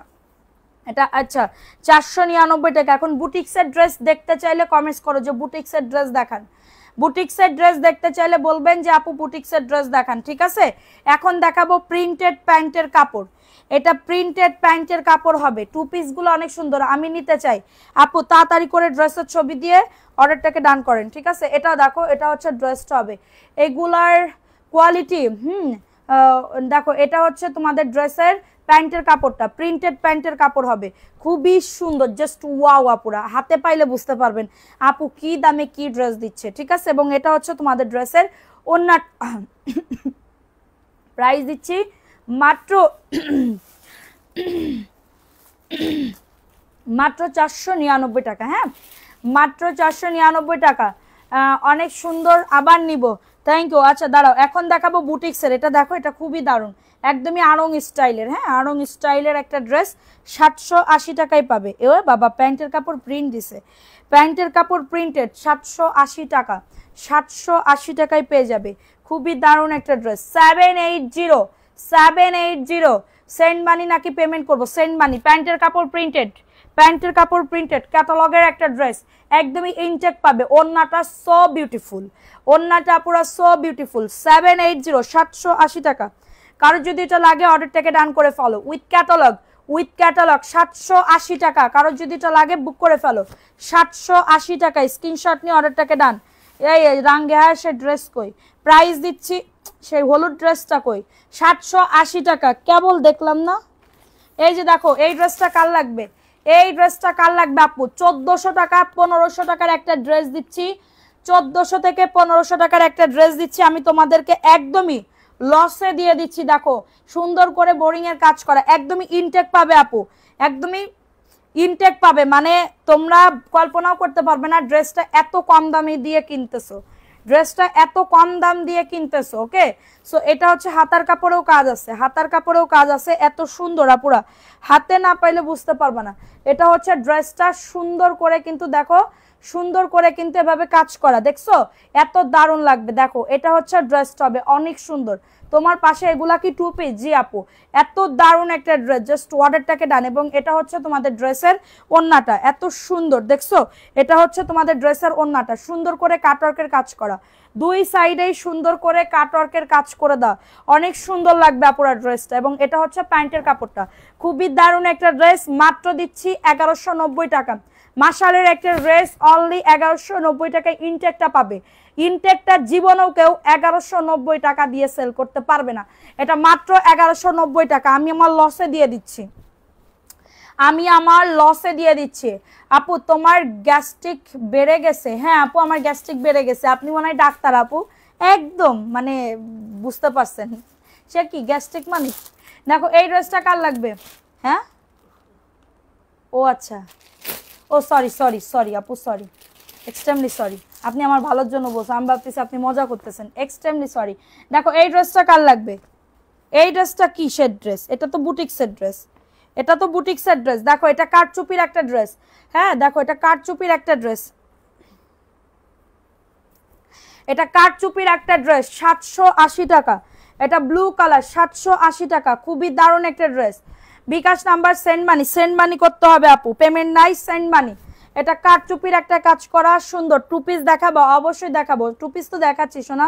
এটা আচ্ছা 499 টাকা। এখন বুটিক্সের ড্রেস দেখতে চাইলে কমেন্টস করো যে বুটিক্সের ড্রেস দেখান। বুটিক্সের ড্রেস দেখতে চাইলে বলবেন যে আপু বুটিক্সের ড্রেস দেখান, ঠিক আছে? এখন দেখাবো প্রিন্টেড প্যান্টের কাপড়। এটা প্রিন্টেড প্যান্টের কাপড় হবে, 2 পিসগুলো অনেক সুন্দর, আমি নিতে চাই। আপু তাড়াতাড়ি করে ড্রেসের ছবি দিয়ে অর্ডারটাকে ডান করেন, ঠিক আছে? এটা দেখো, এটা হচ্ছে ড্রেসটা হবে, এগুলার কোয়ালিটি দেখো, এটা হচ্ছে তোমাদের ড্রেসের প্যান্টের কাপড়টা, প্রিন্টেড প্যান্টের কাপড় হবে, খুবই সুন্দর, জাস্ট ওয়াও। আপুরা হাতে পাইলে বুঝতে পারবেন আপু কি দামে কি ড্রেস দিচ্ছে, ঠিক আছে? এবং এটা হচ্ছে তোমাদের ড্রেসের ওন্না, প্রাইস দিচ্ছি মাত্র মাত্র 499 টাকা। হ্যাঁ, মাত্র 499 টাকা, অনেক সুন্দর। আবার নিব, থ্যাংক ইউ। আচ্ছা দাঁড়াও, এখন দেখাবো বুটিক্সের। এটা দেখো, এটা খুবই দারুণ, একদমই আড়ং স্টাইলের। হ্যাঁ, আড়ং স্টাইলের একটা ড্রেস, 780 টাকায় পাবে। এ বাবা, প্যান্টের কাপড় প্রিন্ট দিছে, প্যান্টের কাপড় প্রিন্টেড, 780 টাকা, 780 টাকায় পেয়ে যাবে। খুবই দারুণ একটা ড্রেস। 780 সেন্ড মানি নাকি পেমেন্ট করবো? Send money. প্যান্টের কাপড় প্রিন্টেড, প্যান্টের কাপড় প্রিন্টেড, ক্যাটালগের একটা ড্রেস, একদমই ইনটেক পাবে। ওন্নাটা সো বিউটিফুল, ওন্নাটা পুরো সো বিউটিফুল। 780, 780 টাকা। কারোর যদি এটা লাগে অর্ডারটাকে ডান করে ফেলো, উইথ ক্যাটালগ, উইথ ক্যাটালগ 780 টাকা। কারোর যদি এটা লাগে বুক করে ফেলো, 780 টাকায় স্ক্রিনশট নিয়ে অর্ডারটাকে ডান। এই রাঙ্গে হ্যাঁ, সে ড্রেস কই? প্রাইস দিচ্ছি, সেই হলুদ ড্রেসটা কই? 780 টাকা, কেবল দেখলাম না। এই যে দেখো, এই ড্রেসটা কার লাগবে? এই ড্রেসটা কার লাগবে আপু? 1400 টাকা, 1500 টাকার একটা ড্রেস দিচ্ছি, 1400 থেকে 1500 টাকার একটা ড্রেস দিচ্ছি আমি তোমাদেরকে, একদমই লসে দিয়ে দিচ্ছি। দেখো, সুন্দর করে বোরিং এর কাজ করা, একদমই ইনটেক পাবে আপু, একদমই ইনটেক পাবে। মানে তোমরা কল্পনাও করতে পারবে না ড্রেসটা এত কম দামে দিয়ে কিনতেছো, ড্রেসটা এত কম দাম দিয়ে কিনতেছো। ওকে, সো এটা হচ্ছে হাতার কাপড়েও কাজ আছে, হাতার কাপড়েও কাজ আছে, এত সুন্দর। আপুরা হাতে না পাইলে বুঝতে পারবে না। এটা হচ্ছে ড্রেসটা সুন্দর করে, কিন্তু দেখো সুন্দর করে কিন্তু এভাবে কাজ করা, দেখছো? এত দারুণ লাগবে। দেখো, এটা হচ্ছে ড্রেসটা হবে অনেক সুন্দর। তোমার পাশে এগুলা কি 2 পিস? জি আপু, এত দারুণ একটা ড্রেস, জাস্ট অর্ডারটাকে ডান। এবং এটা হচ্ছে তোমাদের ড্রেসের ওন্নাটা, এত সুন্দর, দেখছো? এটা হচ্ছে তোমাদের ড্রেসের ওন্নাটা, সুন্দর করে কাটওয়ার্কের কাজ করা, দুই সাইডেই সুন্দর করে কাটওয়ার্কের কাজ করে দাও, অনেক সুন্দর লাগবে আপুরা ড্রেসটা। এবং এটা হচ্ছে প্যান্টের কাপড়টা, খুবই দারুণ একটা ড্রেস, মাত্র দিচ্ছি 1190 টাকা। মাশালের একটা ড্রেস অনলি 1190 টাকায় ইনটেকটা পাবে। ইনটেকটা জীবনেও কেউ 1190 টাকা দিয়ে সেল করতে পারবে না, এটা মাত্র 1190 টাকা। আমি আমার লসে দিয়ে দিচ্ছি, আমি আমার লসে দিয়ে দিচ্ছি। আপু তোমার গ্যাস্ট্রিক বেড়ে গেছে? হ্যাঁ আপু, আমার গ্যাস্ট্রিক বেড়ে গেছে। আপনি মনে হয় ডাক্তার আপু, একদম মানে বুঝতে পারছেন সে কি গ্যাস্ট্রিক মানে। দেখো, এই ড্রেসটা কার লাগবে? হ্যাঁ, ও আচ্ছা, ও সরি সরি সরি আপু, সরি, এক্সট্রিমলি সরি। আপনি আমার ভালোর জন্য বলছেন, আমি ভাবতেছি আপনি মজা করতেছেন। Extremely sorry. দেখো এই ড্রেসটা কার লাগবে? এই ড্রেসটা কিসের ড্রেস? এটা তো বুটিক্সের ড্রেস, এটা তো বুটিক্সের ড্রেস। দেখো এটা কারচুপির একটা ড্রেস, হ্যাঁ দেখো এটা কারচুপির একটা ড্রেস, এটা কারচুপির একটা ড্রেস 780 টাকা। এটা ব্লু কালার 780 টাকা, খুবই দারুণ একটা dress. BKash number, send money, send money করতে হবে আপু, পেমেন্ট নাই, সেন্ড মানি। এটা কারচুপির একটা কাজ করা সুন্দর। টু পিস দেখাবো? অবশ্যই দেখাবো, টু পিস তো দেখাচ্ছি শোনা।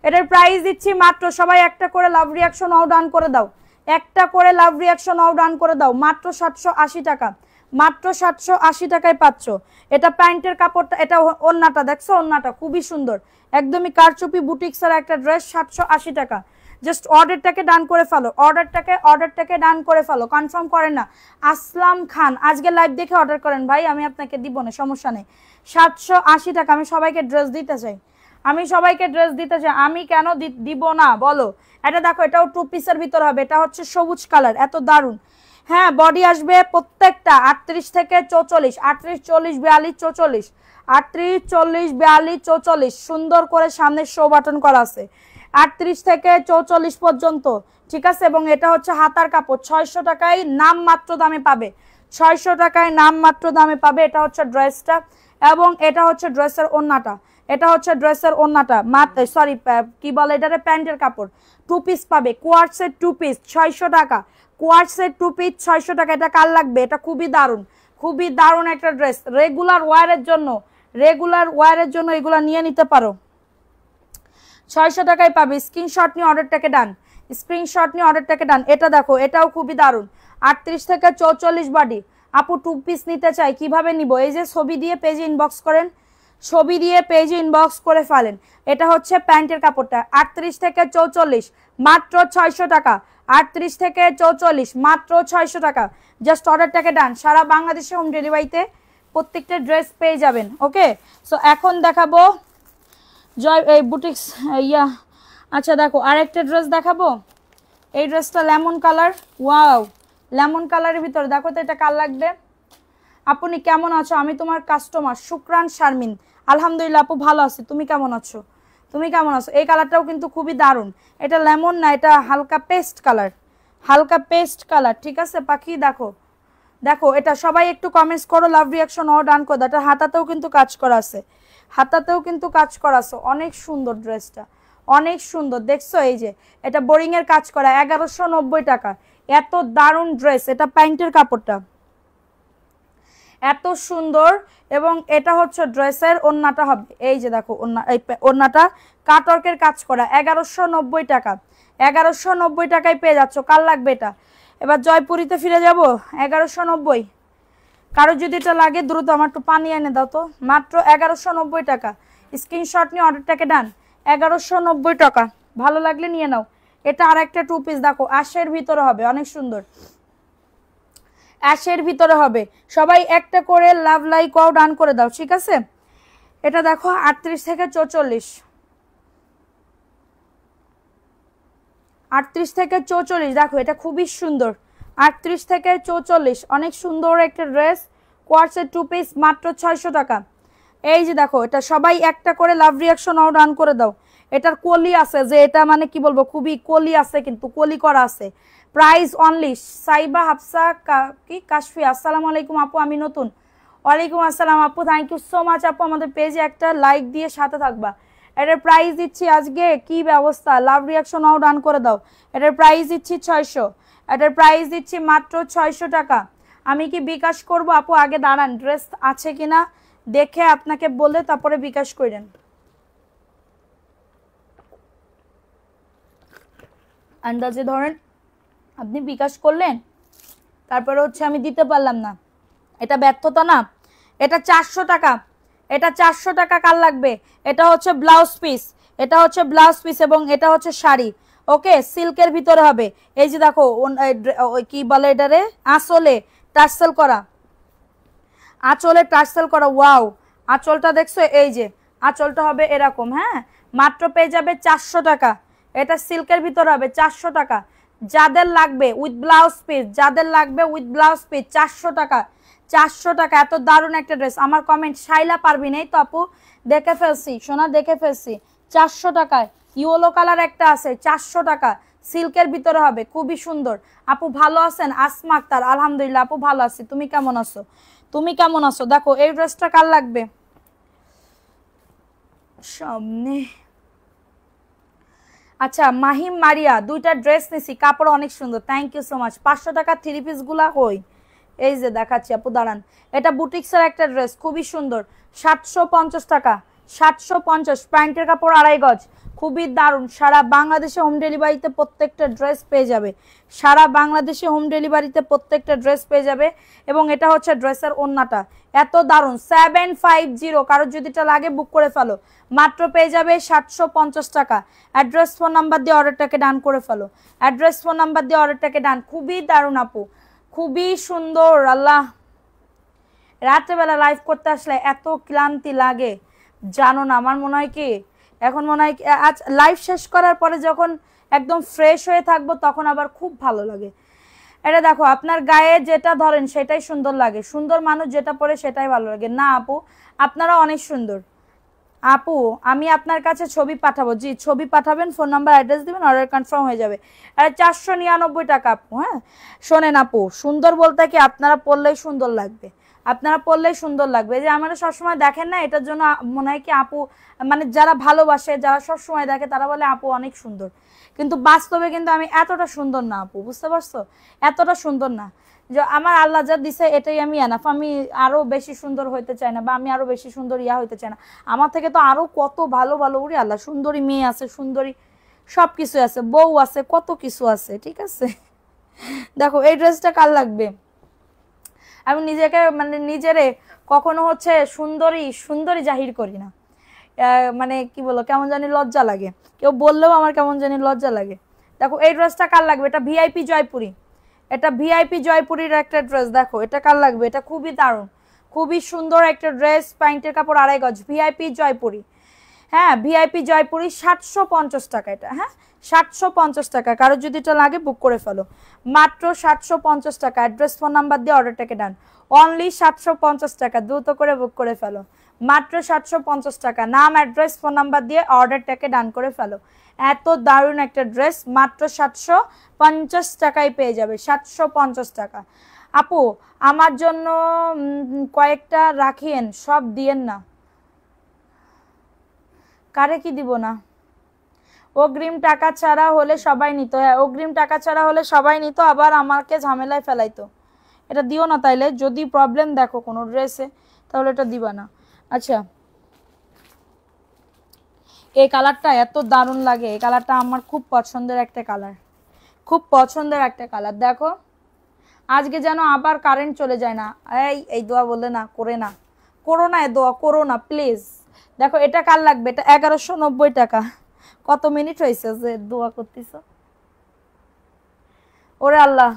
এটার প্রাইস দিচ্ছি মাত্র, সবাই একটা করে লাভ রিয়াকশন অল ডান করে দাও, একটা করে লাভ রিয়াকশন অল ডান করে দাও, মাত্র 780 টাকা, মাত্র 780 টাকায় পাচ্ছ। এটা প্যান্টের কাপড়টা, এটা ওন্নাটা দেখছো, ওন্নাটা খুবই সুন্দর, একদমই কারচুপি বুটিক্সের একটা ড্রেস, 780 টাকা। জাস্ট অর্ডারটাকে ডান করে ফেলো, অর্ডারটাকে ডান করে ফেলো, কনফার্ম করেন না। আসলাম খান, আজকে লাইভ দেখে অর্ডার করেন ভাই, আমি আপনাকে দিব না, সমস্যা নেই। 780 টাকা। আমি সবাইকে ড্রেস দিতে চাই, আমি সবাইকে ড্রেস দিতে চাই, আমি কেন দিব না বলো? এটা দেখো, এটাও টু পিসের ভিতর হবে, এটা হচ্ছে সবুজ কালার, এত দারুণ। হ্যাঁ বডি আসবে প্রত্যেকটা 38 থেকে 44, 38, 40, 42, 44, 38, 40, 42, 44, সুন্দর করে সামনে শো বাটন করা আছে, 38 থেকে 44 পর্যন্ত, ঠিক আছে। এবং এটা হচ্ছে হাতার কাপড়, 600 টাকায় নাম মাত্র দামে পাবে, 600 টাকায় নাম মাত্র দামে পাবে। এটা হচ্ছে ড্রেসটা, এবং এটা হচ্ছে ড্রেসের ওন্নাটা, এটা হচ্ছে ড্রেসের ওন্নাটা, সরি কি বলে এটারে, প্যান্টের কাপড়। টু পিস পাবে, কোয়ার্টসের টু পিস 600 টাকা, কোয়ার্টসের টু পিস 600 টাকা। এটা কার লাগবে? এটা খুবই দারুণ, খুবই দারুণ একটা ড্রেস, রেগুলার ওয়ারের জন্য, রেগুলার ওয়ারের জন্য এগুলা নিয়ে নিতে পারো। 600 টাকায় পাবে। স্ক্রিনশট নিয়ে অর্ডারটাকে ডান, স্ক্রিনশট নিয়ে অর্ডারটাকে ডান। এটা দেখো, এটাও খুবই দারুণ, 38 থেকে 44 বডি। আপু টু পিস নিতে চাই, কিভাবে নিব? এই যে ছবি দিয়ে পেজে ইনবক্স করেন, ছবি দিয়ে পেজে ইনবক্স করে ফেলেন। এটা হচ্ছে প্যান্টের কাপড়টা, 38 থেকে 44 মাত্র 600 টাকা, 38 থেকে 44 মাত্র 600 টাকা। জাস্ট অর্ডারটাকে ডান, সারা বাংলাদেশে হোম ডেলিভারিতে প্রত্যেকটা ড্রেস পেয়ে যাবেন। ওকে, সো এখন দেখাবো জয় এই বুটিক্স ইয়া। আচ্ছা দেখো আরেকটা ড্রেস দেখাবো, এই ড্রেসটা লেমন কালার, ওয়াও লেমন কালারের ভিতরে, দেখো তো এটা কার লাগবে? আপনি কেমন আছো? আমি তোমার কাস্টমার শুক্রান শারমিন। আলহামদুলিল্লাহ আপু ভালো আছি, তুমি কেমন আছো? তুমি কেমন আছো? এই কালারটাও কিন্তু খুবই দারুণ, এটা লেমন না, এটা হালকা পেস্ট কালার, হালকা পেস্ট কালার, ঠিক আছে পাখি। দেখো দেখো এটা সবাই একটু কমেন্টস করো, লাভ রিয়াকশন ও ডান করে দাও। এটা হাতাতেও কিন্তু কাজ করা আছে, হাতাতেও কিন্তু কাজ করা আছে, অনেক সুন্দর ড্রেসটা, অনেক সুন্দর। দেখছো এই যে এটা বোরিং এর কাজ করা, 1190 টাকা, এত দারুণ ড্রেস। এটা প্যান্টের কাপড়টা এত সুন্দর, এবং এটা হচ্ছে ড্রেসের ওন্নাটা হবে, এই যে দেখো ওন্না, এই ওন্নাটা কাটওয়ার্কের কাজ করা, 1190 টাকা, 1190 টাকায় পেয়ে যাচ্ছ। কার লাগবে এটা? এবার জয়পুরিতে ফিরে যাব, 1190। কারো যদি এটা লাগে দ্রুত আমার একটু পানি এনে দাও তো, মাত্র 1190 টাকা। স্ক্রিনশট নিয়ে অর্ডারটাকে ডান, 1190 টাকা, ভালো লাগলে নিয়ে নাও। এটা আর একটা টু পিস, দেখো অ্যাশের ভিতরে হবে, অনেক সুন্দর, অ্যাশের ভিতরে হবে। সবাই একটা করে লাভ লাইক ও ডান করে দাও, ঠিক আছে। এটা দেখো 38 থেকে 44, 38 থেকে 44, দেখো এটা খুবই সুন্দর, 38 থেকে 44, অনেক সুন্দর একটা ড্রেস, কোয়ার্টসের টু পিস, মাত্র 600 টাকা। এই যে দেখো এটা সবাই একটা করে লাভ রিয়াকশন ও ডান করে দাও। এটার কলি আছে, যে এটা মানে কি বলবো, খুবই কলি আছে, কিন্তু কলি করা আছে। প্রাইস অনলি সাইবা হাফসা কি কাশফি, আসসালামু আলাইকুম আপু, আমি নতুন। ওয়ালাইকুম আসসালাম আপু, থ্যাংক ইউ সো মাচ আপু, আমাদের পেজে একটা লাইক দিয়ে সাথে থাকবা। এটার প্রাইস দিচ্ছি আজকে, কি ব্যবস্থা, লাভ রিয়াকশন ও ডান করে দাও। এটার প্রাইস দিচ্ছি 600, এটার প্রাইস দিচ্ছি মাত্র 600 টাকা। আমি কি বিকাশ করব আপু? আগে দাঁড়ান, ড্রেস আছে কিনা দেখে আপনাকে বলে তারপরে বিকাশ করেন। আন্দাজে ধরেন আপনি বিকাশ করলেন, তারপরে হচ্ছে আমি দিতে পারলাম না, এটা ব্যর্থতা না। এটা 400 টাকা, এটা 400 টাকা। কার লাগবে? এটা হচ্ছে ব্লাউজ পিস, এটা হচ্ছে ব্লাউজ পিস, এবং এটা হচ্ছে শাড়ি। ওকে, সিল্কের ভিতরে হবে। এই যে দেখো কি বলে এটারে, আঁচলে টার্সেল করা, আঁচলে টার্সেল করা, ওয়াও। আঁচলটা দেখছো, এই যে আঁচলটা হবে এরকম, হ্যাঁ, মাত্র পেয়ে যাবে 400 টাকা। এটা সিল্কের ভিতরে হবে, 400 টাকা। যাদের লাগবে উইথ ব্লাউজ পিস, যাদের লাগবে উইথ ব্লাউজ পিস, 400 টাকা, 400 টাকা। এত দারুণ একটা ড্রেস। আমার কমেন্ট শাইলা পারবিন, এই তো আপু দেখে ফেলছি সোনা, দেখে ফেলছি। 400 টাকায় ইয়েলো কালার একটা আছে, 400 টাকা, সিল্কের ভিতরে হবে, খুবই সুন্দর। আপু ভালো আছেন? আসমা আক্তার, আলহামদুলিল্লাহ আপু ভালো আছি, তুমি কেমন আছো? তুমি কেমন আছো? দেখো এই ড্রেসটা কার লাগবে? সামনে আচ্ছা, মাহিম মারিয়া, দুইটা ড্রেস নিছি, কাপড় অনেক সুন্দর, থ্যাংক ইউ সো মাচ। 500 টাকা থ্রি পিস গুলা কই? এই যে দেখাচ্ছি আপু, দাঁড়ান। এটা বুটিক্সের একটা ড্রেস, খুবই সুন্দর, 750 টাকা, 750, প্যান্টের কাপড় 2.5 গজ, খুবই দারুণ। সারা বাংলাদেশে হোম ডেলিভারিতে প্রত্যেকটা ড্রেস পেয়ে যাবে, সারা বাংলাদেশে হোম ডেলিভারিতে প্রত্যেকটা ড্রেস পেয়ে যাবে। এবং এটা হচ্ছে ড্রেসের ওড়নাটা, এত দারুণ, 750, কারোর যদি এটা লাগে বুক করে ফেলো, মাত্র পেয়ে যাবে 750 টাকা। অ্যাড্রেস ফোন নাম্বার দিয়ে অর্ডারটাকে ডান করে ফেলো, অ্যাড্রেস ফোন নাম্বার দিয়ে অর্ডারটাকে ডান। খুবই দারুণ আপু, খুবই সুন্দর। আল্লাহ, রাত্রেবেলা লাইভ করতে আসলে এত ক্লান্তি লাগে জানো না। আমার মনে হয় কি এখন মনে হয় আজ লাইভ শেষ করার পরে যখন একদম ফ্রেশ হয়ে থাকবো তখন আবার খুব ভালো লাগে। এটা দেখো, আপনার গায়ে যেটা ধরেন সেটাই সুন্দর লাগে, সুন্দর মানুষ যেটা পরে সেটাই ভালো লাগে না আপু? আপনারা অনেক সুন্দর আপু। আমি আপনার কাছে ছবি পাঠাবো, জি ছবি পাঠাবেন, ফোন নাম্বার অ্যাড্রেস দিবেন, অর্ডার কনফার্ম হয়ে যাবে। 499 টাকা আপু। হ্যাঁ শোনেন আপু, সুন্দর বলতে কি আপনারা পরলেই সুন্দর লাগবে, আপনারা পরলেই সুন্দর লাগবে। যে আমরা সবসময় দেখেন না, এটার জন্য মনে হয় কি আপু, মানে যারা ভালোবাসে, যারা সবসময় দেখে তারা বলে আপু অনেক সুন্দর, কিন্তু বাস্তবে কিন্তু আমি এতটা সুন্দর না আপু, বুঝতে পারছো? এতটা সুন্দর না। যে আমার আল্লাহ যা দিছে এটাই আমি এনাফ, আমি আরো বেশি সুন্দর হইতে চাই না, বা আমি আরো বেশি সুন্দর হইতে চাই না। আমার থেকে তো আরো কত ভালো ভালো উড়ি আল্লাহ, সুন্দরী মেয়ে আছে, সুন্দরী সব কিছু আছে, বউ আছে, কত কিছু আছে, ঠিক আছে। দেখো এই ড্রেসটা কার লাগবে? আমি নিজেকে মানে নিজেরে কখনো হচ্ছে সুন্দরী সুন্দরী জাহির করি না, মানে কি বলো, কেমন জানি লজ্জা লাগে, কেউ বললেও আমার কেমন জানি লজ্জা লাগে। দেখো এই ড্রেসটা কার লাগবে? এটা ভিআইপি জয়পুরি, এটা ভিআইপি জয়পুরির একটা ড্রেস। দেখো এটা কার লাগবে? এটা খুবই দারুণ, খুবই সুন্দর একটা ড্রেস, প্যান্টের কাপড় 2.5 গজ, ভিআইপি জয়পুরি। হ্যাঁ ভিআইপি জয়পুরি, 750 টাকা এটা। হ্যাঁ 750 টাকা, কারো যদি এটা লাগে বুক করে ফেলো, মাত্র 750 টাকা। অ্যাড্রেস ফোন নাম্বার দিয়ে অর্ডারটাকে ডান, অনলি 750 টাকা, দ্রুত করে বুক করে ফেলো, মাত্র 750 টাকা। নাম অ্যাড্রেস ফোন নাম্বার দিয়ে অর্ডারটাকে ডান করে ফেলো। এত দারুণ একটা ড্রেস মাত্র 750 টাকায় পেয়ে যাবে, 750 টাকা। আপু আমার জন্য কয়েকটা রাখিয়েন, সব দিয়েন না। কারে কি দিব না? অগ্রিম টাকা ছাড়া হলে সবাই নিত, হ্যাঁ অগ্রিম টাকা ছাড়া হলে সবাই নিত, আবার আমাকে ঝামেলায় ফেলাইতো। এটা দিও না তাইলে, যদি প্রবলেম দেখো কোনো ড্রেসে তাহলে এটা দিবা না। আচ্ছা এই কালারটা এত দারুণ লাগে, এই কালারটা আমার খুব পছন্দের একটা কালার, খুব পছন্দের একটা কালার। দেখো আজকে যেন আবার কারেন্ট চলে যায় না, এই দোয়া বললে না, করে না, করো না, দোয়া করো না প্লিজ। দেখো এটা কার লাগবে? এটা 1190 টাকা। কত মিনিট হয়েছে যে দোয়া করতেছ? ওরে আল্লাহ,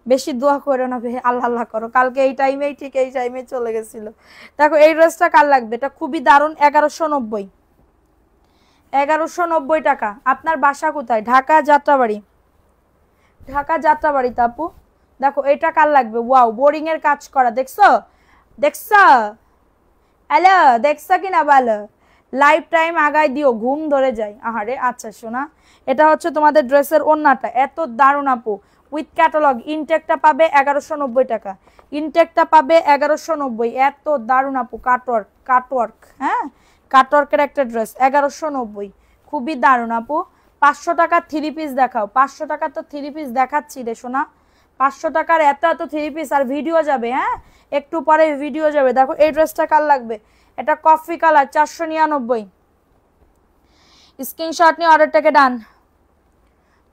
বেশি দোয়া করো না, আল্লাহ আল্লাহ করো। কালকে এই টাইমেই ঠিক এই টাইমে চলে গেছিল। দেখো এই ড্রেসটা কার লাগবে? এটা খুবই দারুণ, 1190, 1190 টাকা। আপনার বাসা কোথায়? ঢাকা যাত্রাবাড়ি, ঢাকা যাত্রাবাড়িতে আপু। দেখো এটা কার লাগবে? ওয়াও, বোরিং এর কাজ করা, দেখছো? দেখছো? হ্যালো, দেখছো কিনা বলো? লাইফ টাইম আগায় দিও, ঘুম ধরে যায়। আহারে আচ্ছা শোনা, এটা হচ্ছে তোমাদের ড্রেসের ওড়নাটা, এত দারুণ আপু, উইথ ক্যাটালগ। ইনটেকটা পাবে 1190 টাকা, ইনটেকটা পাবে 1190, এত দারুণ আপু, কাটওয়ার্ক, কাটওয়ার্ক, হ্যাঁ কাটওয়ার্কের একটা ড্রেস 1190, খুবই দারুণ আপু। 500 টাকা থ্রি পিস দেখাও, 500 টাকা তো থ্রি পিস দেখাচ্ছি রে শোনা, 500 টাকার এত এত থ্রি পিস, আর ভিডিও যাবে, হ্যাঁ একটু পরে ভিডিও যাবে। দেখো এই ড্রেসটা কার লাগবে? এটা কফি কালার, 499, স্ক্রিনশট নিয়ে অর্ডারটাকে ডান,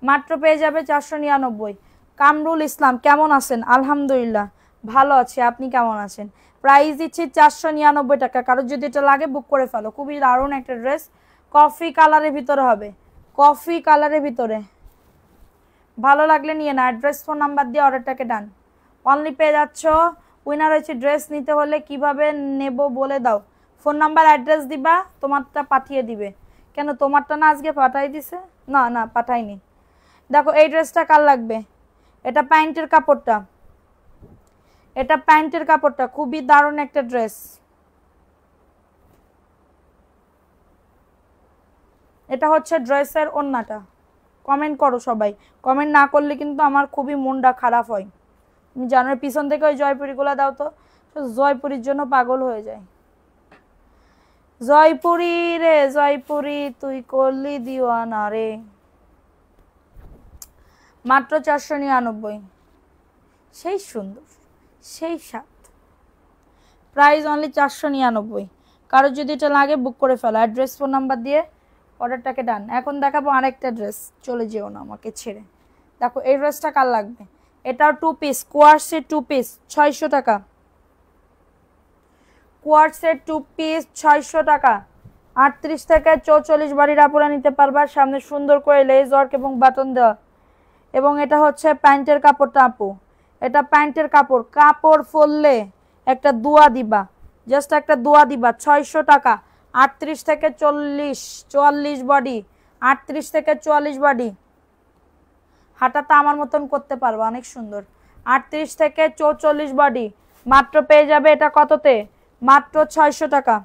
মাত্র পেয়ে যাবে 499। কামরুল ইসলাম কেমন আছেন? আলহামদুলিল্লাহ ভালো আছি, আপনি কেমন আছেন? প্রাইস দিচ্ছি 499 টাকা, কারোর যদি এটা লাগে বুক করে ফেলো। খুবই দারুণ একটা ড্রেস, কফি কালারের ভিতরে হবে, কফি কালারের ভিতরে, ভালো লাগলে নিয়ে না। অ্যাড্রেস ফোন নাম্বার দিয়ে অর্ডারটাকে ডান, অনলি পেয়ে যাচ্ছ। উইনার হয়েছে। ড্রেস নিতে হলে কিভাবে নেব বলে দাও, ফোন নাম্বার অ্যাড্রেস দিবা, তোমারটা পাঠিয়ে দিবে। কেন তোমারটা না আজকে পাঠাই দিছে? না না পাঠাইনি। দেখো এই ড্রেসটা কার লাগবে? এটা প্যান্টের কাপড়টা, এটা প্যান্টের কাপড়টা, খুবই দারুণ একটা ড্রেস। এটা হচ্ছে ড্রেসের ওড়নাটা। কমেন্ট করো সবাই, কমেন্ট না করলে কিন্তু আমার খুবই মনটা খারাপ হয়। তুমি জানো পিছন থেকে ওই জয়পুরিগুলো দাও তো, জয়পুরির জন্য পাগল হয়ে যায়। জয়পুরি রে জয়পুরি তুই করলি দিওয়ানা রে। মাত্র 499, সেই সুন্দর সেই স্বাদ। Price only 499। কারো যদি এটা লাগে বুক করে ফেলো, অ্যাড্রেস ফোন নাম্বার দিয়ে অর্ডারটাকে ডান। এখন দেখাবো আরেকটা ড্রেস, চলে যেও না আমাকে ছেড়ে। দেখো এই ড্রেসটা কার লাগবে, এটাও 2 পিস কোয়ার্সের 2 পিস 600 টাকা। কোয়ার্সের 2 পিস 600 টাকা। 38 থেকে 44 বাড়ির আপুরা নিতে পারবা। সামনে সুন্দর করে লেস ওয়ার্ক এবং বাটন দেওয়া। এবং এটা হচ্ছে প্যান্টের কাপড়টা আপু, এটা প্যান্টের কাপড়। কাপড় ফললে একটা দোয়া দিবা, জাস্ট একটা দোয়া দিবা। 600 টাকা। 38 থেকে 44 বডি, 38 থেকে 44 বডি। হাঁটাটা আমার মতন করতে পারবা, অনেক সুন্দর। 38 থেকে 44 বডি মাত্র পেয়ে যাবে এটা কততে, মাত্র 600 টাকা।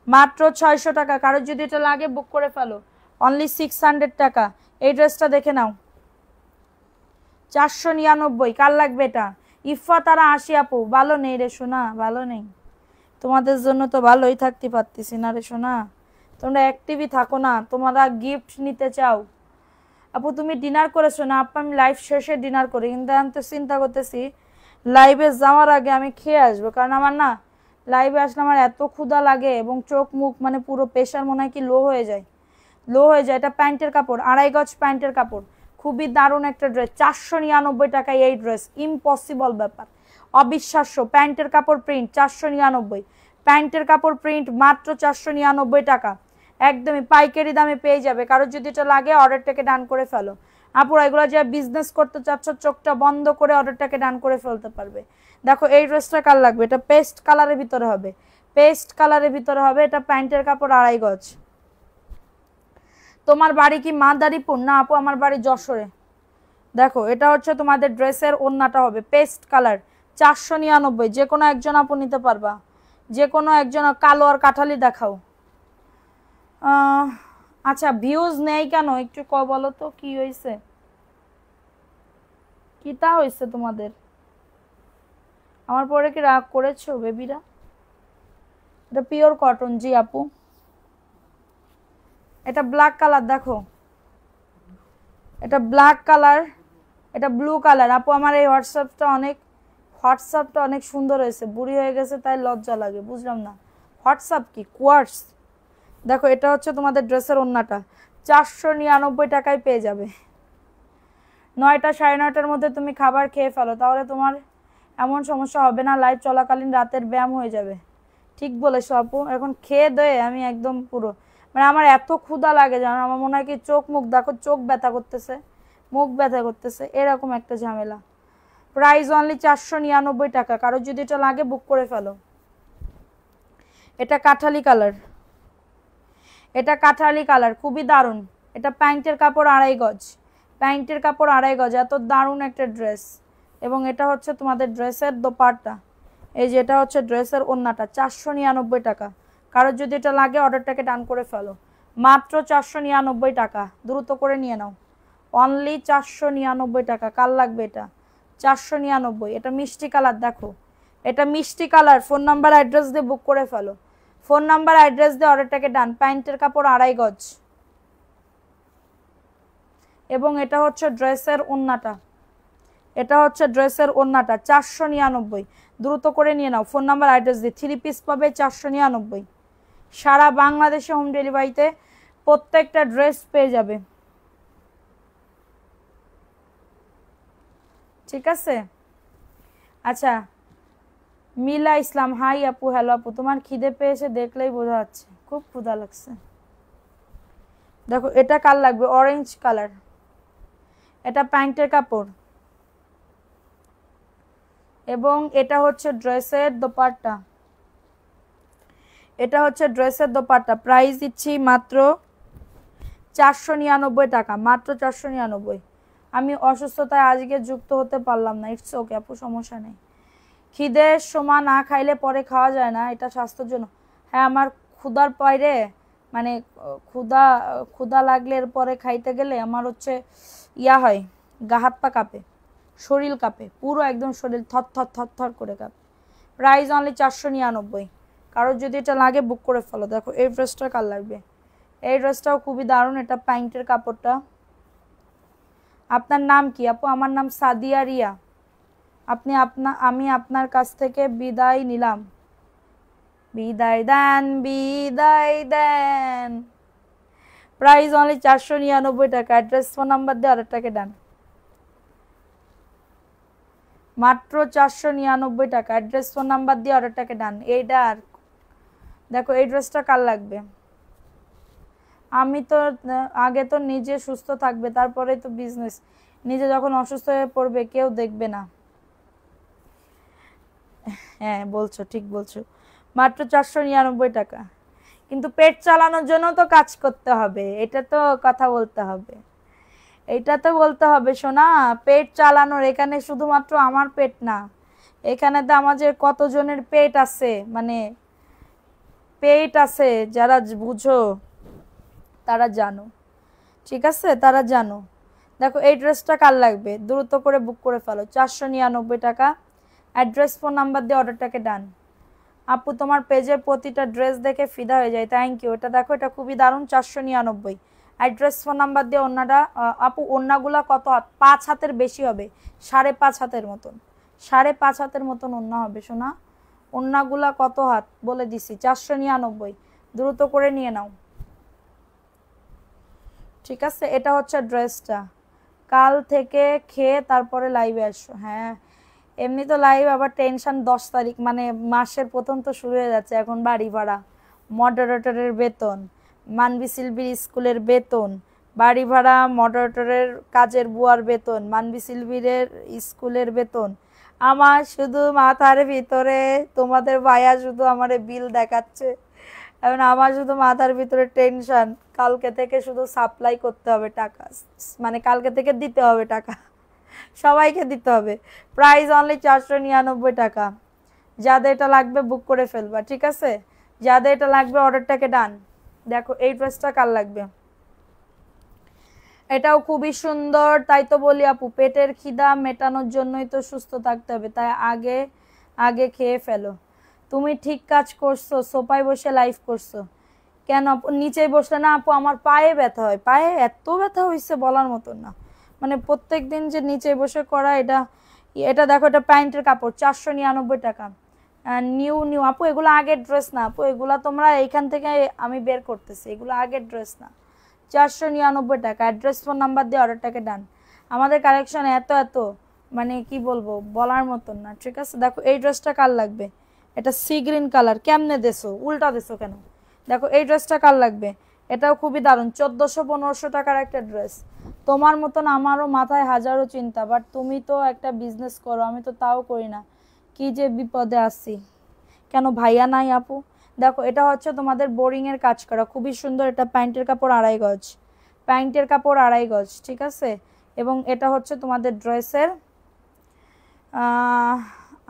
মাত্র 600 টাকা। কারো যদি এটা লাগে বুক করে ফেলো, অনলি 600 টাকা। এই ড্রেসটা দেখে নাও, 499। কার লাগবে এটা? ইফা তারা 80 আপু। ভালো নেই রে সোনা, ভালো নেই। তোমাদের জন্য তো ভালোই থাকতে পারতেছি না রে সোনা, তোমরা অ্যাক্টিভই থাকো না, তোমরা গিফট নিতে চাও। আপু তুমি ডিনার করেছো না? আপু আমি লাইভ শেষে ডিনার করি, কিন্তু আমি তো চিন্তা করতেছি লাইভে যাওয়ার আগে আমি খেয়ে আসবো, কারণ আমার না লাইভে আসলে আমার এত ক্ষুধা লাগে এবং চোখ মুখ মানে পুরো প্রেশার মনে হয় কি লো হয়ে যায়, লো হয়ে যায়। এটা প্যান্টের কাপড়, 2.5 গজ প্যান্টের কাপড়, খুবই দারুণ একটা ড্রেস। 499 টাকায় এই ড্রেস, ইম্পসিবল ব্যাপার, অবিশ্বাস্য। প্যান্টের কাপড় প্রিন্ট 499, প্যান্টের কাপড় প্রিন্ট মাত্র 499 টাকা। একদমই পাইকারি দামে পেয়ে যাবে। কারোর যদি এটা লাগে অর্ডারটাকে ডান করে ফেলো। আপুরা এগুলো যে বিজনেস করতে চাচ্ছ চোখটা বন্ধ করে অর্ডারটাকে ডান করে ফেলতে পারবে। দেখো এই ড্রেসটা কার লাগবে, এটা পেস্ট কালারের ভিতরে হবে, পেস্ট কালারের ভিতরে হবে। এটা প্যান্টের কাপড় 2.5 গজ। তোমার বাড়ি কি মাদারীপুর? না আপু আমার বাড়ি যশোরে। দেখো এটা হচ্ছে তোমাদের ড্রেসের ওড়নাটা হবে পেস্ট কালার, 499। যে কোনো একজন আপু নিতে পারবা, যে কোনো একজন। কালো আর কাঠালি দেখাও। আচ্ছা ভিউজ নেই কেন একটু বলো তো, কি হয়েছে, কি তা হয়েছে তোমাদের? আমার পরে কি রাগ করেছো বেবিরা? এটা পিওর কটন। জি আপু, এটা ব্ল্যাক কালার। দেখো এটা ব্ল্যাক কালার, এটা ব্লু কালার। আপু আমার এই হোয়াটসঅ্যাপটা অনেক সুন্দর হয়েছে, বুড়ি হয়ে গেছে তাই লজ্জা লাগে, বুঝলাম না। হোয়াটসঅ্যাপ কি কোয়ার্স? দেখো এটা হচ্ছে তোমাদের ড্রেসের ওড়নাটা, 499 টাকায় পেয়ে যাবে। 9টা 9:30টার মধ্যে তুমি খাবার খেয়ে ফেলো, তাহলে তোমার এমন সমস্যা হবে না, লাইভ চলাকালীন রাতের ব্যায়াম হয়ে যাবে। ঠিক বলেছো আপু, এখন খেয়ে দেয়ে আমি একদম পুরো মানে আমার এত ক্ষুধা লাগে জানো, আমার মনে হয় কি চোখ মুখ দেখো, চোখ ব্যথা করতেছে, মুখ ব্যথা করতেছে, এরকম একটা ঝামেলা। প্রাইস অনলি 499 টাকা। কারো যদি এটা লাগে বুক করে ফেলো। এটা কাঠালি কালার, এটা কাঠালি কালার, খুবই দারুণ। এটা প্যান্টের কাপড় 2.5 গজ, প্যান্টের কাপড় 2.5 গজ। এত দারুণ একটা ড্রেস। এবং এটা হচ্ছে তোমাদের ড্রেসের দোপাট্টা। এই যে এটা হচ্ছে ড্রেসের ওড়নাটা, 499 টাকা। কারোর যদি এটা লাগে অর্ডারটাকে ডান করে ফেলো, মাত্র 499 টাকা। দ্রুত করে নিয়ে নাও, অনলি 499 টাকা। কার লাগবে এটা? 499। এটা মিষ্টি কালার, দেখো এটা মিষ্টি কালার। ফোন নাম্বার অ্যাড্রেস দিয়ে বুক করে ফেলো, ফোন নাম্বার অ্যাড্রেস দিয়ে অর্ডারটাকে ডান। প্যান্টের কাপড় 2.5 গজ। এবং এটা হচ্ছে ড্রেসের ওড়নাটা, এটা হচ্ছে ড্রেসের ওড়নাটা, 499। দ্রুত করে নিয়ে নাও, ফোন নাম্বার অ্যাড্রেস দিয়ে। 3 পিস পাবে 499। সারা বাংলাদেশে হোম ডেলিভারিতে প্রত্যেকটা ড্রেস পেয়ে যাবে, ঠিক আছে? আচ্ছা মিলা ইসলাম, হাই আপু, হ্যালো আপু। তোমার খিদে পেয়েছে দেখলেই বোঝা যাচ্ছে, খুব ক্ষুধা লাগছে। দেখো এটা কার লাগবে, অরেঞ্জ কালার। এটা প্যান্টের কাপড় এবং এটা হচ্ছে ড্রেসের দোপাট্টা, এটা হচ্ছে ড্রেসের দোপাট্টা। প্রাইস দিচ্ছি মাত্র 499 টাকা, মাত্র 499। আমি অসুস্থতায় আজকে যুক্ত হতে পারলাম না। ইটস ওকে আপু, সমস্যা নেই। খিদের সময় না খাইলে পরে খাওয়া যায় না, এটা স্বাস্থ্যের জন্য। হ্যাঁ, আমার ক্ষুধার পরে মানে ক্ষুধা ক্ষুধা লাগলে এরপরে খাইতে গেলে আমার হচ্ছে ইয়া হয়, গা হাত পা কাঁপে, শরীর কাঁপে, পুরো একদম শরীর থর থর থর থর করে কাঁপে। Price only 499। কারোর যদি এটা লাগে বুক করে ফেলো। দেখো এই ড্রেসটা কার লাগবে? এই ড্রেসটাও খুবই দারুণ, এটা প্যান্টের কাপড়টা। আপনার নাম কি আপু? আমার নাম সাদিয়া রিয়া। আমি আপনার কাছ থেকে বিদায় নিলাম। বিদায় দেন, বিদায় দেন। প্রাইস অনলি 499 টাকা। অ্যাড্রেস ফোন নাম্বার দিয়ে আরেকটাকে ডান, মাত্র 499 টাকা। অ্যাড্রেস ফোন নাম্বার দিয়ে অর্ডারটাকে ডান। এইটা আর দেখো এই ড্রেসটা কার লাগবে? আমি তো আগে তো নিজে সুস্থ থাকবে, তারপরে তো বিজনেস। নিজে যখন অসুস্থ হয়ে পড়বে কেউ দেখবে না। হ্যাঁ বলছো, ঠিক বলছো। মাত্র 499 টাকা। কিন্তু পেট চালানোর জন্য তো কাজ করতে হবে, এটা তো কথা বলতে হবে, এটা তো বলতে হবে সোনা। পেট চালানোর, এখানে শুধুমাত্র আমার পেট না, এখানে তো আমাদের কতজনের পেট আছে, মানে পেট আছে, যারা বুঝো তারা জানো, ঠিক আছে, তারা জানো। দেখো এই ড্রেসটা কার লাগবে? দ্রুত করে বুক করে ফেলো। 499 টাকা। অ্যাড্রেস ফোন নাম্বার দিয়ে অর্ডারটাকে ডান। আপু তোমার পেজের প্রতিটা ড্রেস দেখে ফিদা হয়ে যায়, থ্যাংক ইউ। এটা দেখো, এটা খুবই দারুণ, 499। অ্যাড্রেস ফোন নাম্বার দিয়ে ওন্নাটা। আপু ওন্নাগুলা কত হাত? 5 হাতের বেশি হবে, 5.5 হাতের মতন, 5.5 হাতের মতন ওন্না হবে সোনা। ওন্নাগুলা কত হাত বলে দিছি, 499। দ্রুত করে নিয়ে নাও, ঠিক আছে। এটা হচ্ছে ড্রেসটা। কাল থেকে খেয়ে তারপরে লাইভে আসো। হ্যাঁ, এমনি তো লাইভ, আবার টেনশন 10 তারিখ, মানে মাসের প্রথম তো শুরু হয়ে যাচ্ছে। এখন বাড়ি ভাড়া, মডারেটরের বেতন, মানবি সিলভির স্কুলের বেতন, বাড়ি ভাড়া, মডারেটরের কাজের বুয়ার বেতন, মানবি সিলভিরের স্কুলের বেতন। আমার শুধু মাথার ভিতরে, তোমাদের ভাইয়া শুধু আমার বিল দেখাচ্ছে, এখন আমার শুধু মাথার ভিতরে টেনশন। কালকে থেকে শুধু সাপ্লাই করতে হবে টাকা, মানে কালকে থেকে দিতে হবে টাকা, সবাইকে দিতে হবে। প্রাইস অনলি 499 টাকা। যাদের এটা লাগবে বুক করে ফেলবা, ঠিক আছে। যাদের এটা লাগবে অর্ডারটাকে ডান। দেখো এই ড্রেসটা কার লাগবে? এটাও খুবই সুন্দর। তাই তো বলি আপু, পেটের খিদা মেটানোর জন্যই তো সুস্থ থাকতে হবে, তাই আগে আগে খেয়ে ফেলো। তুমি ঠিক কাজ করছো, সোফায় বসে লাইভ করছো কেন? নিচে বসলে না আপু আমার পায়ে ব্যথা হয়, পায়ে এত ব্যথা হয়েছে বলার মতন না, মানে প্রত্যেক দিন যে নিচে বসে করা। এটা এটা দেখো, এটা প্যান্টের কাপড়, 499 টাকা। নিউ নিউ আপু, এগুলো আগের ড্রেস না আপু, এগুলা তোমরা এইখান থেকে আমি বের করতেছি, এগুলো আগের ড্রেস না। 499 টাকা। অ্যাড্রেস ফোন নাম্বার দিয়ে অর্ডারটাকে ডান। আমাদের কালেকশন এত এত, মানে কি বলবো, বলার মতন না, ঠিক আছে। দেখো এই ড্রেসটা কার লাগবে? এটা সি গ্রিন কালার। কেমনে দেছো, উল্টা দেছো কেন? দেখো এই ড্রেসটা কার লাগবে? এটাও খুবই দারুণ, 1400-1500 টাকার একটা ড্রেস। তোমার মতন আমারও মাথায় হাজারো চিন্তা, বাট তুমি তো একটা বিজনেস করো, আমি তো তাও করি না, কি যে বিপদে আছি। কেন ভাইয়া নাই আপু? দেখো এটা হচ্ছে তোমাদের বোরিং এর কাজ করা, খুবই সুন্দর। এটা প্যান্টের কাপড় 2.5 গজ, প্যান্টের কাপড় 2.5 গজ, ঠিক আছে। এবং এটা হচ্ছে তোমাদের ড্রেসের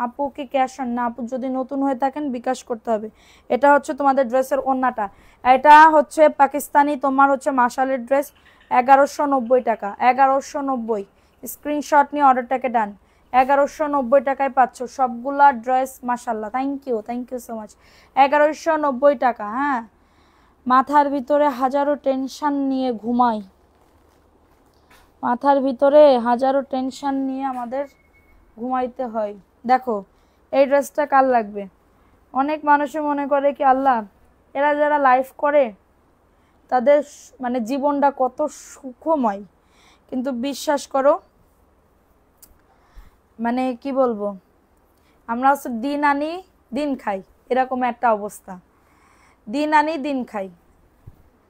আপু কি ক্যাশ অন? না আপু, যদি নতুন হয়ে থাকেন বিকাশ করতে হবে। এটা হচ্ছে তোমাদের ড্রেসের ওন্নাটা। এটা হচ্ছে পাকিস্তানি, তোমার হচ্ছে মাশালের ড্রেস, 1190 টাকা। 1190। স্ক্রিনশট নিয়ে অর্ডারটাকে ডান। 1190 টাকায় পাচ্ছ সবগুলা ড্রেস, মাশাল্লাহ, থ্যাংক ইউ সো মাচ। 1190 টাকা। হ্যাঁ, মাথার ভিতরে হাজারো টেনশন নিয়ে ঘুমাই, মাথার ভিতরে হাজারো টেনশন নিয়ে আমাদের ঘুমাইতে হয়। দেখো এই ড্রেসটা কার লাগবে? অনেক মানুষই মনে করে কি আল্লাহ, এরা যারা লাইভ করে তাদের মানে জীবনটা কত সুখময়, কিন্তু বিশ্বাস করো, মানে কি বলবো, আমরা হচ্ছে দিন আনি দিন খাই, এরকম একটা অবস্থা, দিন আনি দিন খাই,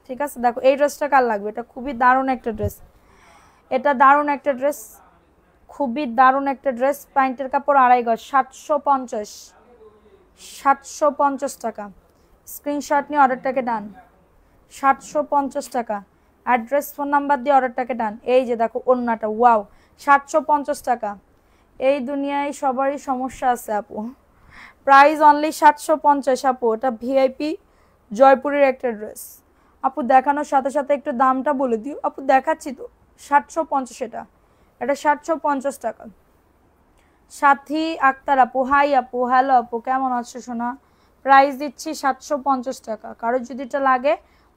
ঠিক আছে। দেখো এই ড্রেসটা কার লাগবে? এটা খুবই দারুণ একটা ড্রেস, এটা দারুণ একটা ড্রেস, খুবই দারুণ একটা ড্রেস। প্যান্টের কাপড় 2.5 গজ, 750, 750 টাকা। স্ক্রিনশট নিয়ে অর্ডারটাকে ডান। 750 টাকা। অ্যাড্রেস ফোন নাম্বার দিয়ে অর্ডারটাকে ডান। এই যে দেখো ওন্নাটা, ওয়াও 750 টাকা। এই দুনিয়ায় সবারই সমস্যা আছে আপু, প্রাইস অনলি 750 আপু। এটা ভিআইপি জয়পুরের একটা ড্রেস আপু, দেখানোর সাথে সাথে একটু দামটা বলে দিও আপু। দেখাচ্ছি তো, 750 এটা 750 টাকা। সাথী আক্তার আপু, হাই আপু, হ্যালো আপু, কেমন আছো সোনা? প্রাইস দিচ্ছি 750 টাকা। কারো যদি এটা লাগে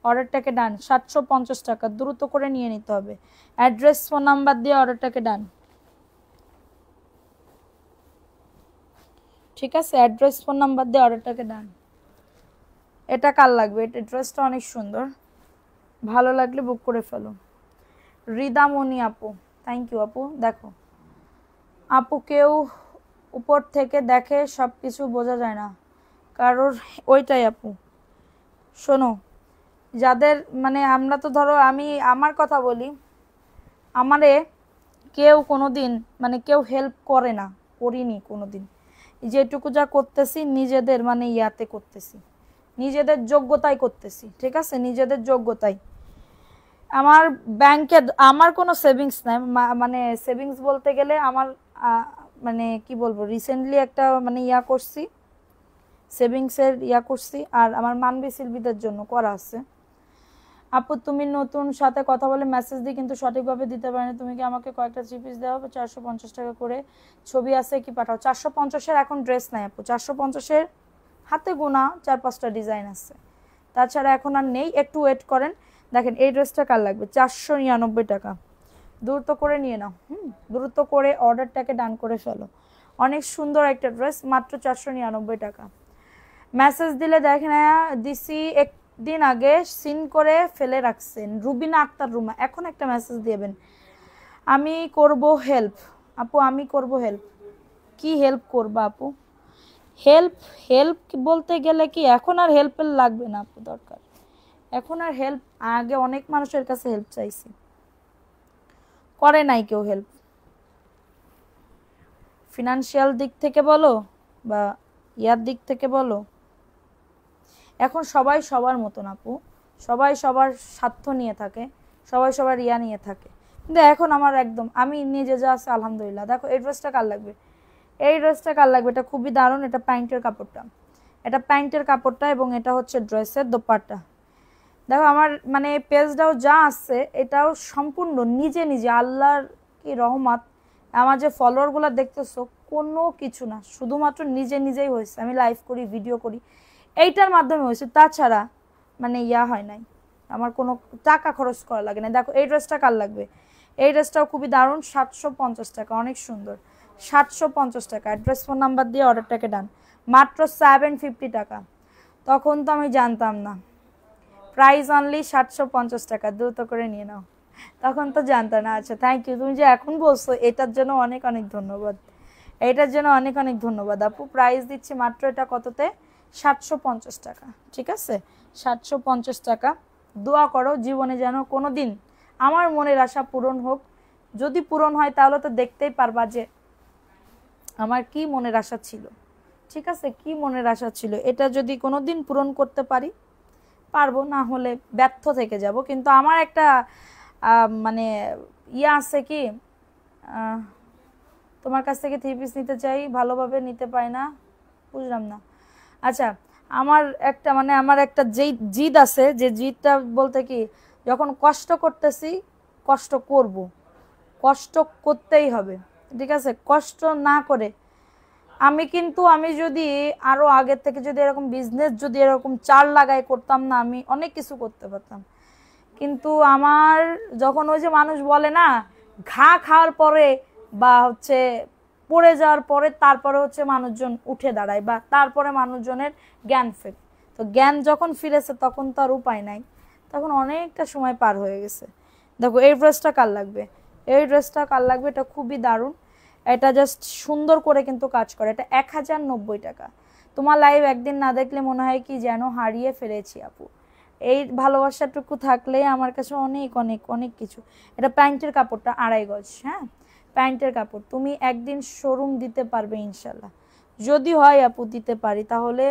অর্ডারটাকে ডান, 750 টাকা, দ্রুত করে নিয়ে নিতে হবে। অ্যাড্রেস ফোন নাম্বার দিয়ে অর্ডারটাকে ডান, ঠিক আছে? অ্যাড্রেস ফোন নাম্বার দিয়ে অর্ডারটাকে ডান। এটা কার লাগবে? এটা ড্রেসটা অনেক সুন্দর, ভালো লাগলে বুক করে ফেলো। রিদামণি আপু, থ্যাংক ইউ আপু। দেখো আপু, কেউ উপর থেকে দেখে সব কিছু বোঝা যায় না কারোর, ওইটাই আপু। শোনো, যাদের মানে আমরা তো ধরো, আমি আমার কথা বলি, আমারে কেউ কোনো দিন মানে কেউ হেল্প করে না, করিনি কোনো দিন। যেটুকু যা করতেছি নিজেদের মানে ইয়াতে করতেছি, নিজেদের যোগ্যতায় করতেছি, ঠিক আছে? নিজেদের যোগ্যতায়। আমার ব্যাংকে আমার কোনো সেভিংস নাই, মানে সেভিংস বলতে গেলে আমার মানে কি বলবো, রিসেন্টলি একটা মানে ইয়া করছি, সেভিংসের ইয়া করছি, আর আমার মানবি শিল্পীদের জন্য করা আছে। আপু তুমি নতুন সাথে কথা বলে মেসেজ দিই কিন্তু সঠিকভাবে দিতে পারিনি, তুমি কি আমাকে কয়েকটা থ্রি পিস দেওয়া হবে? 450 টাকা করে, ছবি আছে কি পাঠাও? 450-এর এখন ড্রেস নাই আপু, 450-এর হাতে গোনা 4-5টা ডিজাইন আছে, তাছাড়া এখন আর নেই। একটু ওয়েট করেন। দেখেন এই ড্রেসটা কার লাগবে? 499 টাকা, দ্রুত করে নিয়ে নাও। দ্রুত করে অর্ডারটাকে ডান করে ফেলো। অনেক সুন্দর একটা ড্রেস, মাত্র 499 টাকা। মেসেজ দিলে দেখেন, দিছি একদিন আগে, সিন করে ফেলে রাখছেন। রুবিনা আক্তার রুমা, এখন একটা মেসেজ দিবেন, আমি করব হেল্প। আপু আমি করব হেল্প, কি হেল্প করবা আপু? হেল্প হেল্প বলতে গেলে কি এখন আর হেল্পের লাগবে না আপু, দরকার এখন আর হেল্প। আগে অনেক মানুষের কাছে হেল্প চাইছি, করে নাই কেউ হেল্প। ফিনান্সিয়াল দিক থেকে বলো বা ইয়ার দিক থেকে বলো, এখন সবাই সবার মতন আপু, সবাই সবার স্বার্থ নিয়ে থাকে, সবাই সবার ইয়া নিয়ে থাকে। কিন্তু এখন আমার একদম, আমি নিজে যা আছে আলহামদুলিল্লাহ। দেখো এই ড্রেসটা কার লাগবে? এই ড্রেসটা কার লাগবে? এটা খুবই দারুণ, এটা প্যান্টের কাপড়টা, এটা প্যান্টের কাপড়টা, এবং এটা হচ্ছে ড্রেসের দোপাট্টা। দেখো আমার মানে পেজটাও যা আছে এটাও সম্পূর্ণ নিজে নিজে, আল্লাহর কি রহমত। আমার যে ফলোয়ারগুলো দেখতেছো কোনো কিছু না, শুধুমাত্র নিজে নিজেই হয়েছে। আমি লাইভ করি, ভিডিও করি, এইটার মাধ্যমে হয়েছে, তাছাড়া মানে ইয়া হয় নাই, আমার কোনো টাকা খরচ করা লাগে না। দেখো এই ড্রেসটা কার লাগবে? এই ড্রেসটাও খুবই দারুণ, 750 টাকা, অনেক সুন্দর, 750 টাকা। অ্যাড্রেস ফোন নাম্বার দিয়ে অর্ডারটাকে ডান, মাত্র 750 টাকা। তখন তো আমি জানতাম না, প্রাইস অনলি 750 টাকা, দ্রুত করে নিয়ে নাও। তখন তো জানতাম না। আচ্ছা থ্যাংক ইউ, তুমি যে এখন বলছো এটার জন্য অনেক অনেক ধন্যবাদ, এটার জন্য অনেক অনেক ধন্যবাদ আপু। প্রাইস দিচ্ছি মাত্র এটা কততে? 750 টাকা, ঠিক আছে? 750 টাকা। দোয়া করো জীবনে যেন কোনো দিন আমার মনের আশা পূরণ হোক। যদি পূরণ হয় তাহলে তো দেখতেই পারবা যে আমার কি মনের আশা ছিল, ঠিক আছে? কি মনের আশা ছিল, এটা যদি কোনো দিন পূরণ করতে পারি পারবো, না হলে ব্যর্থ থেকে যাব। কিন্তু আমার একটা মানে ইয়ে আছে কি, তোমার কাছ থেকে থ্রি পিস নিতে চাই, ভালোভাবে নিতে পাই না, বুঝলাম না। আচ্ছা, আমার একটা মানে আমার একটা যেই জিদ আছে, যে জিদটা বলতে কি, যখন কষ্ট করতেছি কষ্ট করব, কষ্ট করতেই হবে, ঠিক আছে? কষ্ট না করে আমি যদি আরো আগের থেকে যদি এরকম বিজনেস যদি এরকম চার লাগাই করতাম না, আমি অনেক কিছু করতে পারতাম। কিন্তু আমার যখন ওই যে মানুষ বলে না, ঘা খাওয়ার পরে বা হচ্ছে পড়ে যাওয়ার পরে তারপরে হচ্ছে মানুষজন উঠে দাঁড়ায়, বা তারপরে মানুষজনের জ্ঞান ফেরে। তো জ্ঞান যখন ফিরেছে তখন তো আর উপায় নাই, তখন অনেকটা সময় পার হয়ে গেছে। দেখো এই ড্রেসটা কার লাগবে? এই ড্রেসটা কার লাগবে? এটা খুবই দারুণ, এটা জাস্ট সুন্দর করে কিন্তু কাজ করে। এটা 1090 টাকা। তোমার লাইভ একদিন না দেখলে মনে হয় কি যেন হারিয়ে ফেলেছি আপু। এই ভালোবাসাটুকু থাকলে আমার কাছে অনেক অনেক অনেক কিছু। এটা প্যান্টের কাপড়টা 2.5 গজ, হ্যাঁ প্যান্টের কাপড়। তুমি একদিন শোরুম দিতে পারবে ইনশাল্লাহ, যদি হয় আপু দিতে পারি, তাহলে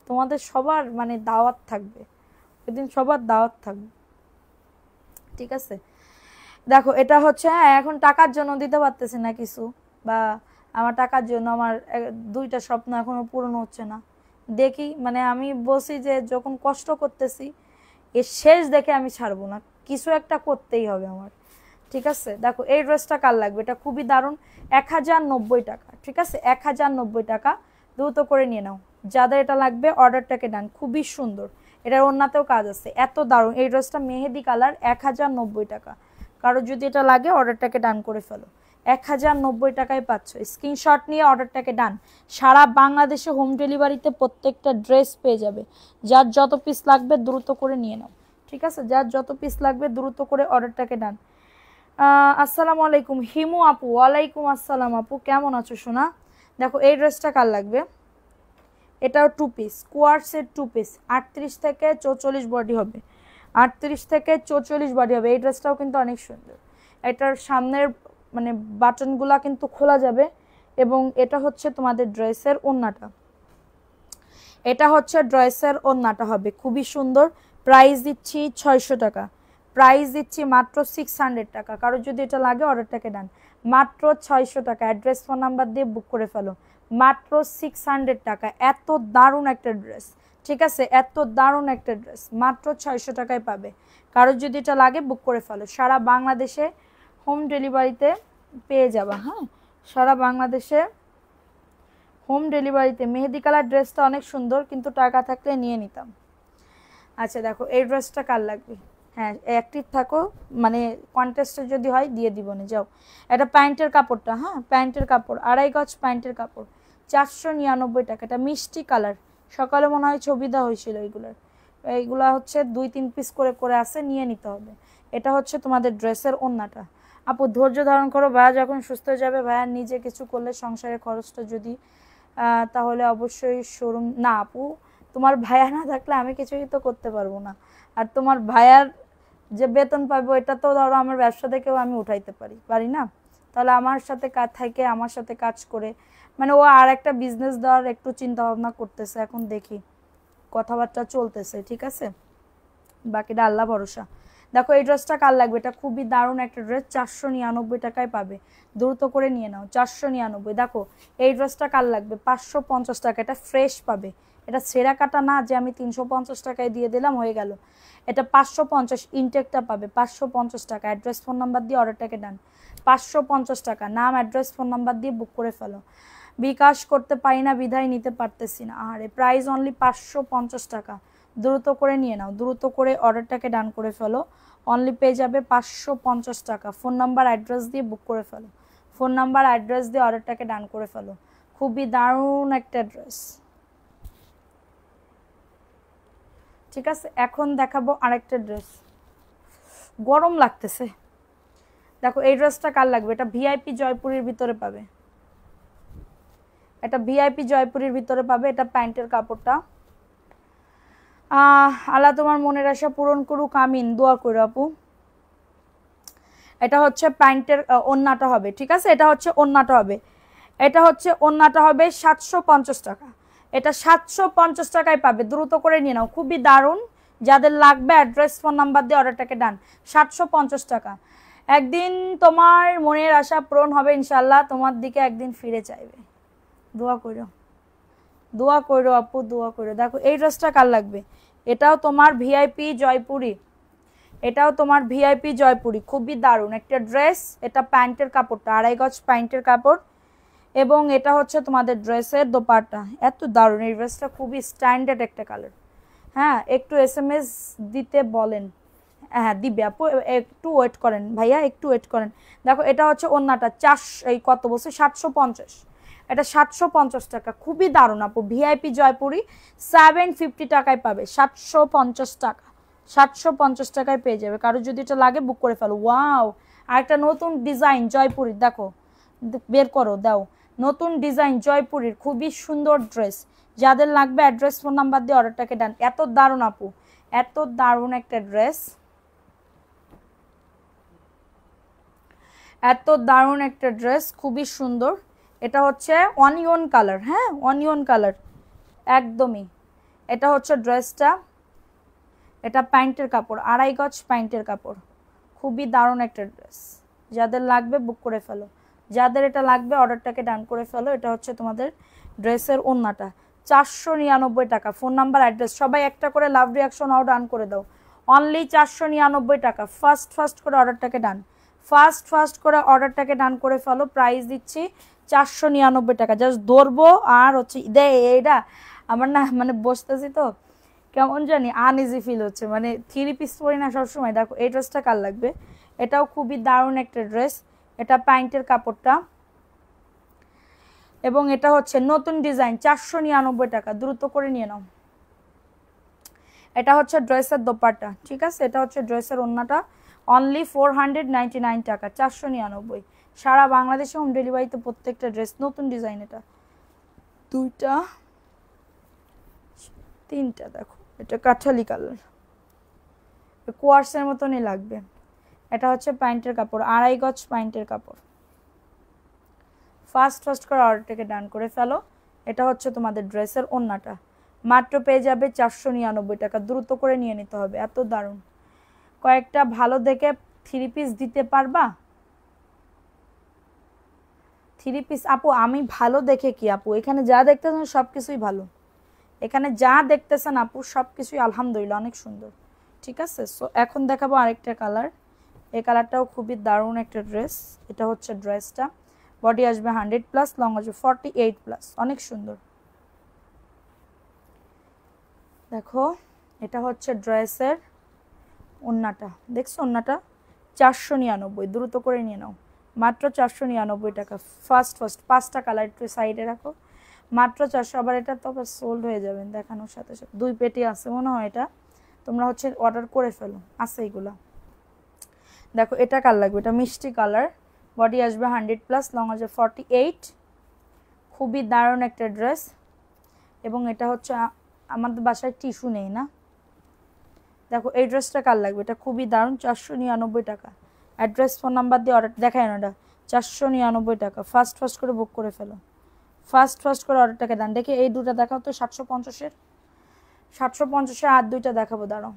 তোমাদের সবার মানে দাওয়াত থাকবে, একদিন সবার দাওয়াত থাকবে। ঠিক আছে। দেখো এটা হচ্ছে, হ্যাঁ এখন টাকার জন্য দিতে পারতেছি না কিছু, বা আমার টাকার জন্য আমার দুইটা স্বপ্ন এখনো পূরণ হচ্ছে না। দেখি মানে আমি বলছি যে যখন কষ্ট করতেছি এর শেষ দেখে আমি ছাড়বো না, কিছু একটা করতেই হবে আমার। ঠিক আছে, দেখো এই ড্রেসটা কার লাগবে, এটা খুবই দারুণ, 1090 টাকা। ঠিক আছে, 1090 টাকা, দ্রুত করে নিয়ে নাও যাদের এটা লাগবে, অর্ডারটাকে ডান। খুবই সুন্দর, এটার অন্যতেও কাজ আছে, এত দারুণ এই ড্রেসটা, মেহেদি কালার, 1090 টাকা। কারো যদি এটা লাগে অর্ডারটাকে ডান করে ফেলো, 1090 টাকায় পাচ্ছ। স্ক্রিনশট নিয়ে অর্ডারটাকে ডান। সারা বাংলাদেশে হোম ডেলিভারিতে প্রত্যেকটা ড্রেস পেয়ে যাবে। যার যত পিস লাগবে দ্রুত করে নিয়ে নাও। ঠিক আছে, যার যত পিস লাগবে দ্রুত করে অর্ডারটাকে ডান। আসসালামু আলাইকুম হিমু আপু। ওয়ালাইকুম আসসালাম আপু, কেমন আছো সোনা? দেখো এই ড্রেসটা কার লাগবে, এটাও 2 পিস, কোয়ার্সের 2 পিস, 38 থেকে 44 বডি হবে, 38 থেকে 44 বডি হবে। এই ড্রেসটাও কিন্তু অনেক সুন্দর, এটার সামনের মানে বাটনগুলা কিন্তু খোলা যাবে, এবং এটা হচ্ছে তোমাদের ড্রেসের ওড়নাটা, এটা হচ্ছে ড্রেসের ওড়নাটা হবে খুবই সুন্দর। প্রাইস দিচ্ছি 600 টাকা, প্রাইস দিচ্ছি মাত্র 600 টাকা। কারো যদি এটা লাগে অর্ডারটাকে ডান, মাত্র 600 টাকা। অ্যাড্রেস ফোন নাম্বার দিয়ে বুক করে ফেলো, মাত্র 600 টাকা। এত দারুণ একটা ড্রেস, ঠিক আছে, এত দারুণ একটা ড্রেস মাত্র 600 টাকায় পাবে। কারো যদি এটা লাগে বুক করে ফেলো, সারা বাংলাদেশে হোম ডেলিভারিতে পেয়ে যাবা। হ্যাঁ, সারা বাংলাদেশে হোম ডেলিভারিতে। মেহেদি কালার ড্রেসটা অনেক সুন্দর, কিন্তু টাকা থাকলে নিয়ে নিতাম। আচ্ছা দেখো এই ড্রেসটা কার লাগবে, হ্যাঁ অ্যাক্টিভ থাকো, মানে কন্টেস্টে যদি হয় দিয়ে দিব না। যাও, এটা প্যান্টের কাপড়টা, হ্যাঁ প্যান্টের কাপড়, 2.5 গজ প্যান্টের কাপড়, 499 টাকা। এটা মিষ্টি কালার, সকালে মনে হয় ছবি দেওয়া হয়েছিল এইগুলা হচ্ছে 2-3 পিস করে করে আছে, নিয়ে নিতে হবে। এটা হচ্ছে তোমাদের ড্রেসের ওড়নাটা। আপু ধৈর্য ধারণ করো, ভাইয়া যখন সুস্থ হয়ে যাবে, ভাইয়া নিজে কিছু করলে সংসারের খরচটা যদি তাহলে অবশ্যই শোরুম না। আপু তোমার ভাইয়া না থাকলে আমি কিছুই তো করতে পারবো না, আর তোমার ভাইয়ার যে বেতন পাবো এটা তো ধরো আমার ব্যবসা থেকেও আমি উঠাইতে পারি না, তাহলে আমার সাথে কাজ থাকে, আমার সাথে কাজ করে, মানে ও আর একটা বিজনেস দেওয়ার একটু চিন্তা ভাবনা করতেছে, এখন দেখি কথাবার্তা চলতেছে। ঠিক আছে, বাকিটা আল্লাহ ভরসা। দেখো এই ড্রেসটা কার লাগবে, এটা খুবই দারুণ একটা ড্রেস, 499 টাকায় পাবে, দ্রুত করে নিয়ে নাও, 499। দেখো এই ড্রেসটা কার লাগবে, 550 টাকা, এটা ফ্রেশ পাবে, এটা ছেঁড়া কাটা না যে আমি 350 টাকায় দিয়ে দিলাম হয়ে গেল। এটা 550 ইনটেকটা পাবে, 550 টাকা। অ্যাড্রেস ফোন নাম্বার দিয়ে অর্ডারটাকে ডান, 550 টাকা। নাম অ্যাড্রেস ফোন নাম্বার দিয়ে বুক করে ফেলো। বিকাশ করতে পারি না বিধায় নিতে পারতেছি না, আরে প্রাইস অনলি 550 টাকা, দ্রুত করে নিয়ে নাও, দ্রুত করে অর্ডারটাকে ডান করে ফেলো। অনলি পেয়ে যাবে 550 টাকা। ফোন নাম্বার অ্যাড্রেস দিয়ে বুক করে ফেলো, ফোন নাম্বার অ্যাড্রেস দিয়ে অর্ডারটাকে ডান করে ফেলো। খুবই দারুণ একটা ড্রেস। ঠিক আছে, এখন দেখাবো আরেকটা ড্রেস, গরম লাগতেছে। দেখো এই ড্রেসটা কার লাগবে, এটা ভিআইপি জয়পুরের ভিতরে পাবে, এটা ভিআইপি জয়পুরের ভিতরে পাবে। এটা প্যান্টের কাপড়টা, আল্লাহ তোমার মনের আশা পূরণ করুক, আমিন, দোয়া করো আপু। এটা হচ্ছে প্যান্টের ওড়নাটা হবে, ঠিক আছে, এটা হচ্ছে ওড়নাটা হবে, এটা হচ্ছে ওড়নাটা হবে 750 টাকা। এটা 750 টাকায় পাবে, দ্রুত করে নিয়ে নাও, খুবই দারুণ। যাদের লাগবে অ্যাড্রেস ফোন নাম্বার দিয়ে অর্ডারটাকে ডান, 750 টাকা। একদিন তোমার মনের আশা পূরণ হবে ইনশাল্লাহ, তোমার দিকে একদিন ফিরে চাইবে, দোয়া করো, দোয়া করো আপু, দোয়া করো। দেখো এই ড্রেসটা কার লাগবে, এটাও তোমার ভিআইপি জয়পুরি, এটাও তোমার ভিআইপি জয়পুরি, খুবই দারুণ একটা ড্রেস। এটা প্যান্টের কাপড়টা 2.5 গজ প্যান্টের কাপড়, এবং এটা হচ্ছে তোমাদের ড্রেসের দোপাট্টা। এত দারুণ এই ড্রেসটা, খুবই স্ট্যান্ডার্ড একটা কালার। হ্যাঁ একটু এসএমএস দিতে বলেন, হ্যাঁ দিবে আপু, একটু ওয়েট করেন ভাইয়া, একটু ওয়েট করেন। দেখো এটা হচ্ছে ওড়নাটা, এই কত বলছে 750, এটা 750 টাকা, খুবই দারুণ আপু। ভিআইপি জয়পুরি 750 টাকায় পাবে, 750 টাকা, 750 টাকায় পেয়ে যাবে। কারো যদি এটা লাগে বুক করে ফেলো। ওয়াও, আর একটা নতুন ডিজাইন জয়পুরির, দেখো বের করো দাও, নতুন ডিজাইন জয়পুরির, খুবই সুন্দর ড্রেস। যাদের লাগবে অ্যাড্রেস ফোন নাম্বার দিয়ে অর্ডারটাকে ডান। এত দারুণ আপু, এত দারুণ একটা ড্রেস, এত দারুণ একটা ড্রেস, খুবই সুন্দর। এটা হচ্ছে অনিয়ন কালার, হ্যাঁ অনিয়ন কালার একদমই। এটা হচ্ছে ড্রেসটা, এটা প্যান্টের কাপড়, 2.5 গজ প্যান্টের কাপড়, খুবই দারুণ একটা ড্রেস, যাদের লাগবে বুক করে ফেলো, যাদের এটা লাগবে অর্ডারটাকে ডান করে ফেলো। এটা হচ্ছে তোমাদের ড্রেসের ওড়নাটা, 499 টাকা। ফোন নাম্বার অ্যাড্রেস সবাই একটা করে লাভ রিয়াকশন অর্ডার ডান করে দাও, অনলি 499 টাকা। ফার্স্ট করে অর্ডারটাকে ডান, ফার্স্ট করে অর্ডারটাকে ডান করে ফেলো। প্রাইস দিচ্ছি 499 টাকা। জাস্ট ধরবো আর হচ্ছে এইটা আমার না মানে বসতেছি তো কেমন জানি আনইজি ফিল হচ্ছে, মানে 3 পিস পরি না সবসময়। দেখো এই ড্রেসটা কার লাগবে, এটাও খুবই দারুণ একটা ড্রেস, এটা প্যান্টের কাপড়টা এবং এটা হচ্ছে নতুন ডিজাইন, 499 টাকা, দ্রুত করে নিয়ে নাও। এটা হচ্ছে ড্রেসের দোপাট্টা, ঠিক আছে, এটা হচ্ছে ড্রেসের ওড়নাটা, অনলি 499 টাকা, 499। সারা বাংলাদেশে হোম ডেলিভারিতে প্রত্যেকটা ড্রেস, নতুন ডিজাইন। এটা দুইটা তিনটা, দেখো এটা কাঠালি কালার, কোয়ার্সের মতনই লাগবে। এটা হচ্ছে প্যান্টের কাপড়, 2.5 গজ প্যান্টের কাপড়। ফার্স্ট করে অর্ডারটাকে ডান করে ফেলো। এটা হচ্ছে তোমাদের ড্রেসের ওড়নাটা, মাত্র পেয়ে যাবে 499 টাকা, দ্রুত করে নিয়ে নিতে হবে, এত দারুণ। কয়েকটা ভালো দেখে 3 পিস দিতে পারবা? 3 পিস আপু আমি ভালো দেখে কি আপু, এখানে যা দেখতেছেন সব কিছুই ভালো, এখানে যা দেখতেছেন আপু সব কিছুই আলহামদুলিল্লাহ অনেক সুন্দর, ঠিক আছে। সো এখন দেখাবো আরেকটা কালার, এই কালারটাও খুবই দারুণ একটা ড্রেস। এটা হচ্ছে ড্রেসটা, বডি আসবে 100+, লং আসবে 48+, অনেক সুন্দর। দেখো এটা হচ্ছে ড্রেসের ওড়নাটা, দেখছো ওড়নাটা 499, দ্রুত করে নিয়ে নাও, মাত্র 499 টাকা। ফার্স্ট 5টা কালার একটু সাইডে রাখো, মাত্র 400। আবার এটা তো আবার সোল্ড হয়ে যাবেন দেখানোর সাথে সাথে, 2 পেটি আছে মনে হয়, এটা তোমরা হচ্ছে অর্ডার করে ফেলো, আছে এগুলা। দেখো এটা কার লাগবে, এটা মিষ্টি কালার, বডি আসবে 100+, লং আসবে 48, খুবই দারুণ একটা ড্রেস। এবং এটা হচ্ছে আমাদের বাসায় টিস্যু নেই না, দেখো এই ড্রেসটা কার লাগবে, এটা খুবই দারুণ, 499 টাকা। অ্যাড্রেস ফোন নাম্বার দিয়ে অর্ডার দেখায় না, এটা 499 টাকা। ফার্স্ট করে বুক করে ফেলো, ফার্স্ট করে অর্ডারটাকে দেন। দেখে এই দুটো দেখাও তো, 750-এর, 750-এর আর দুইটা দেখাবো, দাঁড়াও।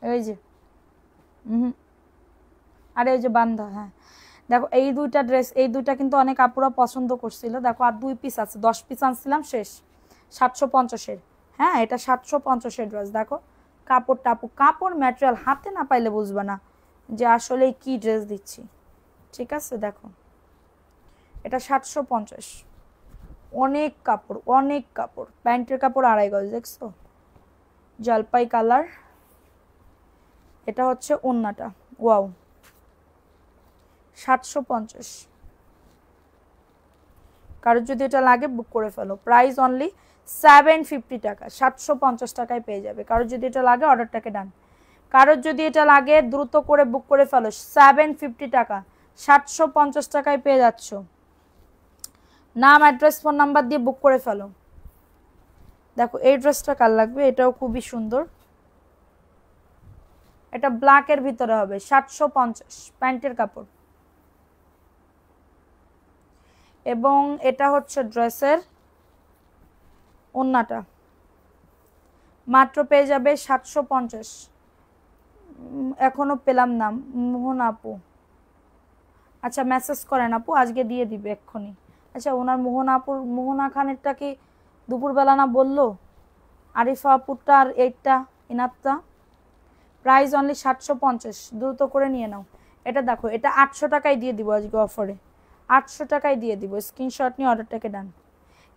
এই যে আরে ওই যে বান্ধা, হ্যাঁ দেখো এই দুইটা ড্রেস, এই দুইটা কিন্তু অনেক আপুরা পছন্দ করছিল। দেখো আর 2 পিস আছে, 10 পিস আনছিলাম শেষ, 750-এর। হ্যাঁ এটা 750-এর ড্রেস। দেখো কাপড়টা আপু, কাপড় ম্যাটেরিয়াল হাতে না পাইলে বুঝবা না যে আসলে কি ড্রেস দিচ্ছি, ঠিক আছে। দেখো এটা 750, অনেক কাপড়, অনেক কাপড়, প্যান্টের কাপড় 2.5 গজ, দেখছো জলপাই কালার। এটা হচ্ছে ওড়নাটা, ওয়াও 750। কারোর যদি এটা লাগে বুক করে ফেলো, প্রাইস অনলি 750 টাকা, 750 টাকায় পেয়ে যাবে। কারোর যদি এটা লাগে অর্ডারটাকে ডান, কারোর যদি এটা লাগে দ্রুত করে বুক করে ফেলো, 750 টাকা, 750 টাকায় পেয়ে যাচ্ছ। নাম অ্যাড্রেস ফোন নাম্বার দিয়ে বুক করে ফেলো। দেখো এই ড্রেসটা কার লাগবে, এটাও খুবই সুন্দর, এটা ব্ল্যাকের ভিতরে হবে, 750, প্যান্টের কাপড়। এবং এটা হচ্ছে ড্রেসের ওড়নাটা, মাত্র পেয়ে যাবে 750। এখনো পেলাম না মোহন আপু, আচ্ছা মেসেজ করেন আপু, আজকে দিয়ে দিবে এক্ষুনি। আচ্ছা ওনার মোহনা খানেরটা কি দুপুরবেলা না বললো, আরিফা আপুরটা আর এইটা ইনাতটা। প্রাইস অনলি 750, দ্রুত করে নিয়ে নাও। এটা দেখো এটা 800 টাকায় দিয়ে দিব আজকে অফারে, 800 টাকায় দিয়ে দিব, স্ক্রিনশট নিয়ে অর্ডারটাকে ডান।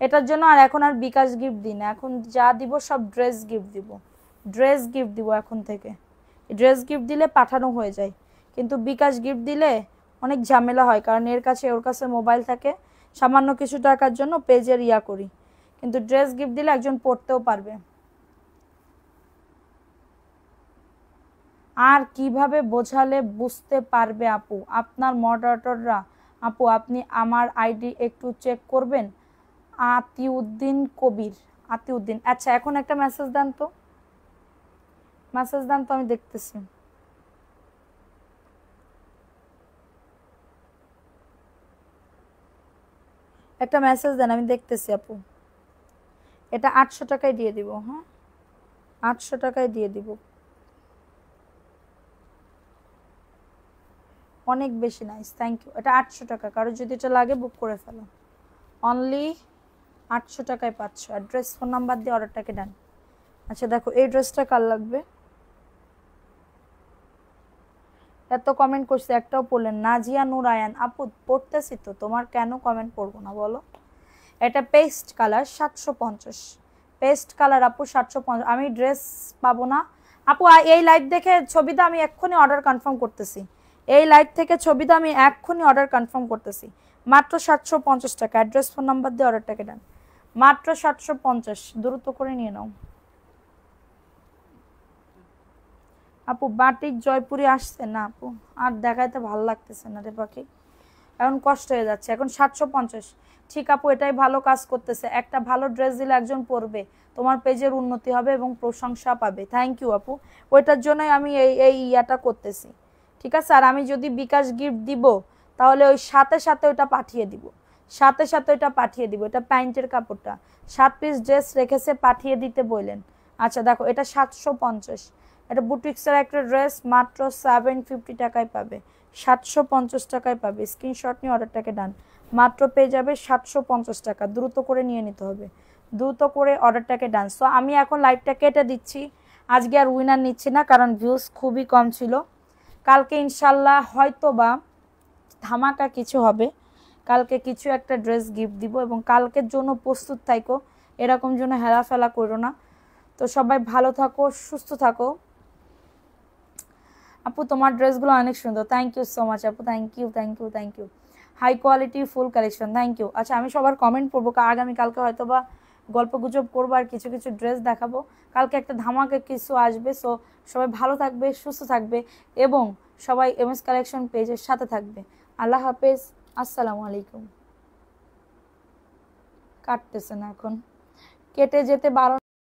এটার জন্য আর এখন আর বিকাশ গিফট দিই না, এখন যা দিব সব ড্রেস গিফট দিব, ড্রেস গিফট দিব এখন থেকে। ড্রেস গিফট দিলে পাঠানো হয়ে যায়, কিন্তু বিকাশ গিফট দিলে অনেক ঝামেলা হয়, কারণ এর কাছে ওর কাছে মোবাইল থাকে, সামান্য কিছু টাকার জন্য পেজের করি, কিন্তু ড্রেস গিফট দিলে একজন পড়তেও পারবে। আর কিভাবে বোঝালে বুঝতে পারবে আপু আপনার মডারেটররা? আপু আপনি আমার আইডি একটু চেক করবেন, আতিউদ্দিন কবির, আতিউদ্দিন। আচ্ছা এখন একটা মেসেজ দেন তো, মেসেজ দেন তো, আমি দেখতেছি। একটা মেসেজ দেন, আমি দেখতেছি আপু। এটা 800 টাকায় দিয়ে দিব, হ্যাঁ 800 টাকায় দিয়ে দিব। অনেক বেশি নাইস, থ্যাংক ইউ। এটা 800 টাকা, কারো যদি এটা লাগে বুক করে ফেলো, অনলি 800 টাকায় পাচ্ছ। অ্যাড্রেস ফোন নাম্বার দিয়ে অর্ডারটাকে ডান। আচ্ছা দেখো এই ড্রেসটা কার লাগবে, এত কমেন্ট করছে একটাও পড়লেন। নাজিয়া নূর আয়ান আপু পড়তেছি তো, তোমার কেন কমেন্ট পড়বো না বলো। এটা পেস্ট কালার 750, পেস্ট কালার আপু 750। আমি ড্রেস পাবো না আপু, এই লাইভ দেখে ছবিটা আমি এক্ষুনি অর্ডার কনফার্ম করতেছি, এই লাইভ থেকে ছবিটা আমি এক্ষুনি অর্ডার কনফার্ম করতেছি। মাত্র 750 টাকা, অ্যাড্রেস ফোন নাম্বার দিয়ে অর্ডারটাকে ডান। মাত্র 750, দ্রুত করে নিয়ে নাও আপু। বাটিক জয়পুরি আসছে না আপু, আর দেখাইতে ভালো লাগতেছে না রে পাখি, এখন কষ্ট হয়ে যাচ্ছে। এখন 750, ঠিক আপু এটাই ভালো কাজ করতেছে। একটা ভালো ড্রেস দিলে একজন পরবে, তোমার পেজের উন্নতি হবে এবং প্রশংসা পাবে। থ্যাংক ইউ আপু, ওইটার জন্যই আমি এই ইয়াটা করতেছি, ঠিক আছে। আর আমি যদি বিকাশ গিফট দিব তাহলে ওই সাথে সাথে ওইটা পাঠিয়ে দিব, সাথে সাথে ওইটা পাঠিয়ে দিব। এটা প্যান্টের কাপড়টা 7 পিস ড্রেস রেখেছে, পাঠিয়ে দিতে বললেন। আচ্ছা দেখো এটা 750, এটা বুটিক্সের একটা ড্রেস, মাত্র 750 টাকায় পাবে, 750 টাকায় পাবে। স্ক্রিনশট নিয়ে অর্ডারটাকে ডান। মাত্র পেয়ে যাবে 750 টাকা, দ্রুত করে নিয়ে নিতে হবে, দ্রুত করে অর্ডারটাকে ডান। সো আমি এখন লাইভটা কেটে দিচ্ছি, আজকে আর উইনার নিচ্ছি না কারণ ভিউজ খুবই কম ছিল। কালকে ইনশাল্লাহ হয়তো বা ধামাকা কিছু হবে, কালকে কিছু একটা ড্রেস গিফট দিব এবং কালকের জন্য প্রস্তুত থাকো, এরকম জন্য হেলাফেলা করো না। তো সবাই ভালো থাকো, সুস্থ থাকো। আপু তোমার ড্রেসগুলো অনেক সুন্দর, থ্যাংক ইউ সো মাচ আপু, thank you thank you thank you. High quality full collection, thank you. আচ্ছা আমি সবার কমেন্ট পড়বো, আগামীকালকে হয়তো বা গল্প গুজব করবো আর কিছু কিছু ড্রেস দেখাবো, কালকে একটা ধামাকা কিছু আসবে। সো সবাই ভালো থাকবে, সুস্থ থাকবে এবং সবাই এমএস কালেকশন পেজের সাথে থাকবে। আল্লাহ হাফেজ, আসসালামু আলাইকুম। কাটতেছে না এখন, কেটে যেতে 12